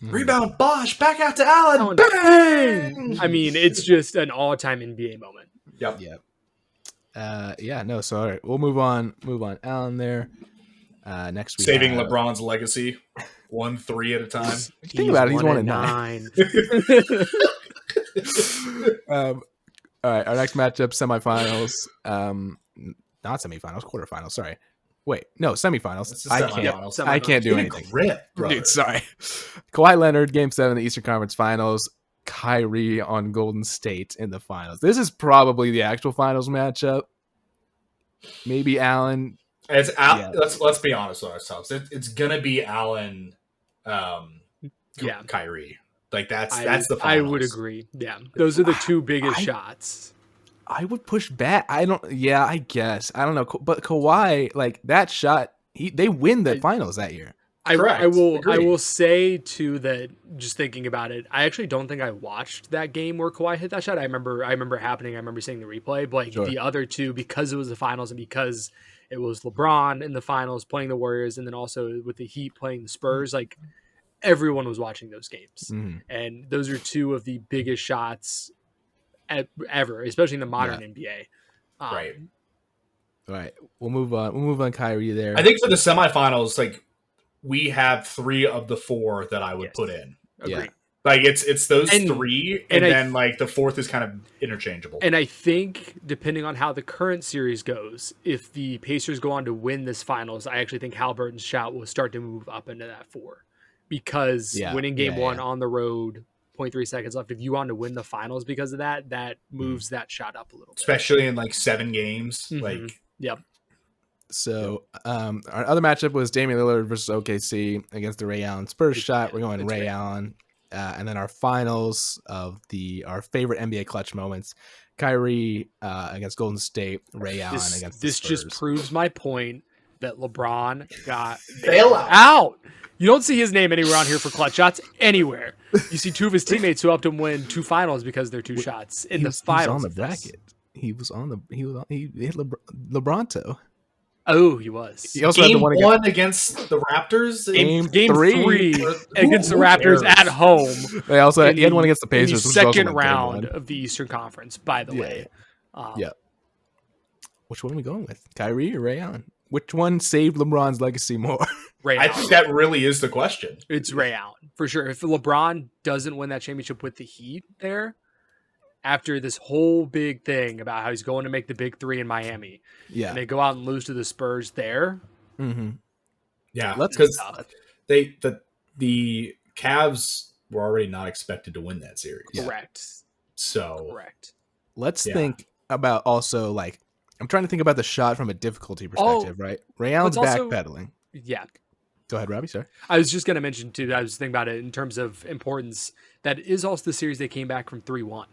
Speaker 2: Rebound, Bosh, back out to Allen,
Speaker 3: bang! I mean, it's just an all-time NBA moment.
Speaker 2: Yep.
Speaker 1: So all right, we'll move on. Allen there. Next week,
Speaker 2: saving LeBron's legacy, 1-3 at a time.
Speaker 1: Think about it, he's 1-9. All right, our next matchup, semifinals. Not semifinals, quarterfinals. Sorry. Wait, no, semifinals. I can't do anything. Dude, sorry. Kawhi Leonard, Game 7 of the Eastern Conference Finals. Kyrie on Golden State in the finals. This is probably the actual finals matchup. Maybe Allen.
Speaker 2: Let's be honest with ourselves. It's gonna be Allen, Kyrie. Like that's the finals.
Speaker 3: I would agree. Yeah, those are the two biggest shots.
Speaker 1: I would push back. I guess. I don't know. But Kawhi, like that shot, they win the finals that year.
Speaker 3: I will say too that just thinking about it, I actually don't think I watched that game where Kawhi hit that shot. I remember happening. I remember seeing the replay. But like the other two, because it was the finals and because it was LeBron in the finals playing the Warriors, and then also with the Heat playing the Spurs, like everyone was watching those games, and those are two of the biggest shots ever, especially in the modern NBA.
Speaker 2: Right.
Speaker 1: All right. We'll move on. We'll move on Kyrie there.
Speaker 2: I think for the semifinals, like we have 3 of the 4 that I would put in.
Speaker 3: Yeah.
Speaker 2: Like it's those 3, and then like the 4th is kind of interchangeable.
Speaker 3: And I think depending on how the current series goes, if the Pacers go on to win this finals, I actually think Halliburton's shot will start to move up into that 4. Because winning game 1 on the road, 0.3 seconds left. If you want to win the finals because of that moves that shot up a little bit.
Speaker 2: Especially in like 7 games. Like,
Speaker 3: yep.
Speaker 1: So our other matchup was Damian Lillard versus OKC against the Ray Allen Spurs shot. We're going Ray Allen. And then our finals of our favorite NBA clutch moments, Kyrie against Golden State, Ray Allen against the Spurs.
Speaker 3: This just proves my point that LeBron got
Speaker 2: out.
Speaker 3: You don't see his name anywhere on here for clutch shots anywher. You see 2 of his teammates who helped him win 2 finals because they're 2 shots in the finals.
Speaker 1: He was on the bracket. He hit LeBronto.
Speaker 3: Oh, he was.
Speaker 2: He also had the one against the Raptors.
Speaker 3: Game 3 against the Raptors at home.
Speaker 1: He had one against the Pacers.
Speaker 3: In the second round of the Eastern Conference, by the way.
Speaker 1: Which one are we going with? Kyrie or Ray Allen? Which one saved LeBron's legacy more?
Speaker 3: Ray Allen.
Speaker 2: I think that really is the question.
Speaker 3: It's Ray Allen, for sure. If LeBron doesn't win that championship with the Heat there, after this whole big thing about how he's going to make the big 3 in Miami, and they go out and lose to the Spurs there.
Speaker 2: Yeah, because the Cavs were already not expected to win that series.
Speaker 3: Correct. Correct.
Speaker 1: Let's think about also, like, I'm trying to think about the shot from a difficulty perspective, right? Ray Allen's backpedaling.
Speaker 3: Yeah.
Speaker 1: Go ahead, Robbie. Sorry.
Speaker 3: I was just going to mention, too, I was thinking about it in terms of importance. That is also the series they came back from 3-1.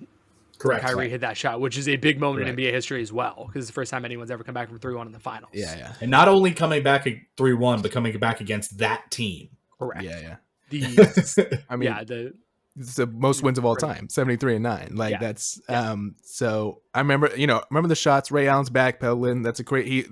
Speaker 2: Correct.
Speaker 3: Kyrie hit that shot, which is a big moment in NBA history as well, because it's the first time anyone's ever come back from 3-1 in the finals.
Speaker 1: Yeah.
Speaker 2: And not only coming back at 3-1, but coming back against that team.
Speaker 3: Correct.
Speaker 1: Yeah.
Speaker 3: I mean,
Speaker 1: it's the most wins of all time, 73-9. Like that's so I remember the shots. Ray Allen's backpedaling. That's a great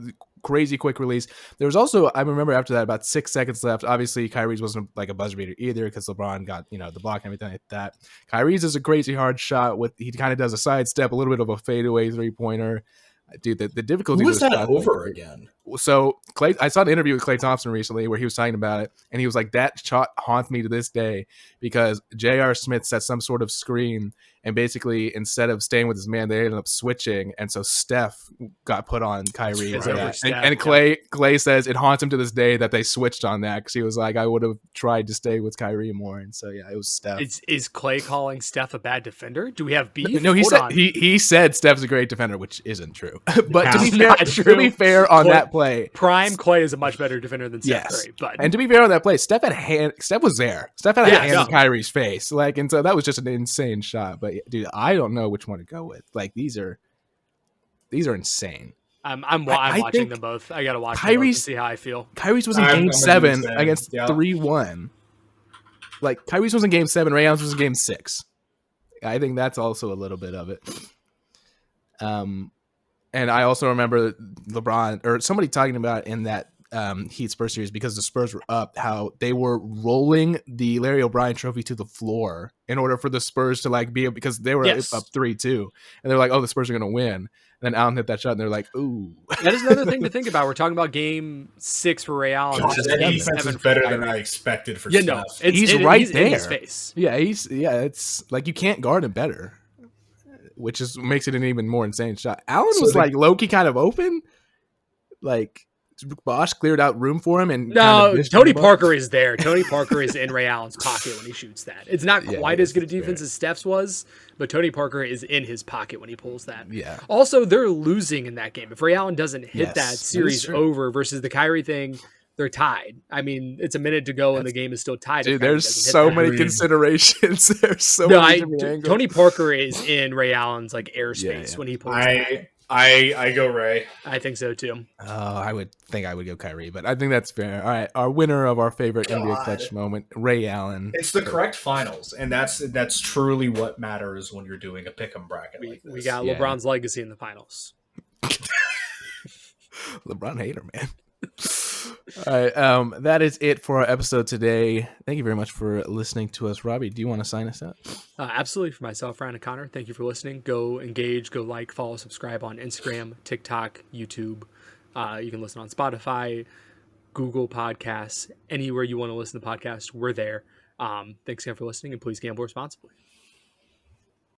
Speaker 1: crazy quick release. There was also, I remember after that, about 6 seconds left. Obviously, Kyrie's wasn't like a buzzer beater either because LeBron got, the block and everything like that. Kyrie's is a crazy hard shot he kind of does a sidestep, a little bit of a fadeaway 3-pointer. Dude, the difficulty
Speaker 6: was that over
Speaker 1: like,
Speaker 6: again.
Speaker 1: So I saw an interview with Klay Thompson recently where he was talking about it, and he was like, that shot haunts me to this day because J.R. Smith set some sort of screen, and basically instead of staying with his man, they ended up switching, and so Steph got put on Kyrie. And Klay says it haunts him to this day that they switched on that because he was like, I would have tried to stay with Kyrie more, and so yeah, it was Steph.
Speaker 3: Is Klay calling Steph a bad defender? Do we have beef?
Speaker 1: No, he said Steph's a great defender, which isn't true. But to be fair on that play,
Speaker 3: prime Klay is a much better defender than Steph Curry. But
Speaker 1: and to be fair on that play, Steph was there. Steph had a hand in Kyrie's face, and so that was just an insane shot. But dude, I don't know which one to go with. Like these are insane.
Speaker 3: I'm watching them both. I gotta watch them both and see how I feel.
Speaker 1: Kyrie's was in Game 7 against 3-1. Like Kyrie's was in Game 7. Ray Allen's was in Game 6. I think that's also a little bit of it. And I also remember LeBron or somebody talking about in that Heat Spurs series, because the Spurs were up, how they were rolling the Larry O'Brien trophy to the floor in order for the Spurs to like be, because they were up 3-2, and they're like, oh, the Spurs are going to win. And then Allen hit that shot, and they're like, ooh.
Speaker 3: That is another thing to think about. We're talking about Game 6 for Ray Allen.
Speaker 6: That defense is better than I expected for Steph.
Speaker 3: No,
Speaker 1: he's right there.
Speaker 3: In his face.
Speaker 1: Yeah, it's like you can't guard him better, which makes it an even more insane shot. Allen was like low-key kind of open. Like Bosch cleared out room for him, and
Speaker 3: Tony Parker is there. Tony Parker is in Ray Allen's pocket when he shoots that. It's not quite as good a defense as Steph's was, but Tony Parker is in his pocket when he pulls that.
Speaker 1: Yeah.
Speaker 3: Also, they're losing in that game. If Ray Allen doesn't hit that series over versus the Kyrie thing, they're tied. I mean, it's a minute to go and the game is still tied.
Speaker 1: Dude, there's so many considerations. There's so many different angles.
Speaker 3: Tony Parker is in Ray Allen's like airspace when he pulls that.
Speaker 6: I go Ray.
Speaker 3: I think so too.
Speaker 1: I would go Kyrie, but I think that's fair. All right, our winner of our favorite NBA clutch moment, Ray Allen.
Speaker 6: It's the correct finals, and that's truly what matters when you're doing a pick'em bracket.
Speaker 3: We got LeBron's legacy in the finals.
Speaker 1: LeBron hater, man. All right, that is it for our episode today. Thank you very much for listening to us. Robbie, do you want to sign us out?
Speaker 3: Absolutely. For myself, Ryan and Connor, thank you for listening. Go engage, go like, follow, subscribe on Instagram, TikTok, YouTube. You can listen on Spotify, Google Podcasts, anywhere you want to listen to podcasts, we're there. Thanks again for listening, and please gamble responsibly.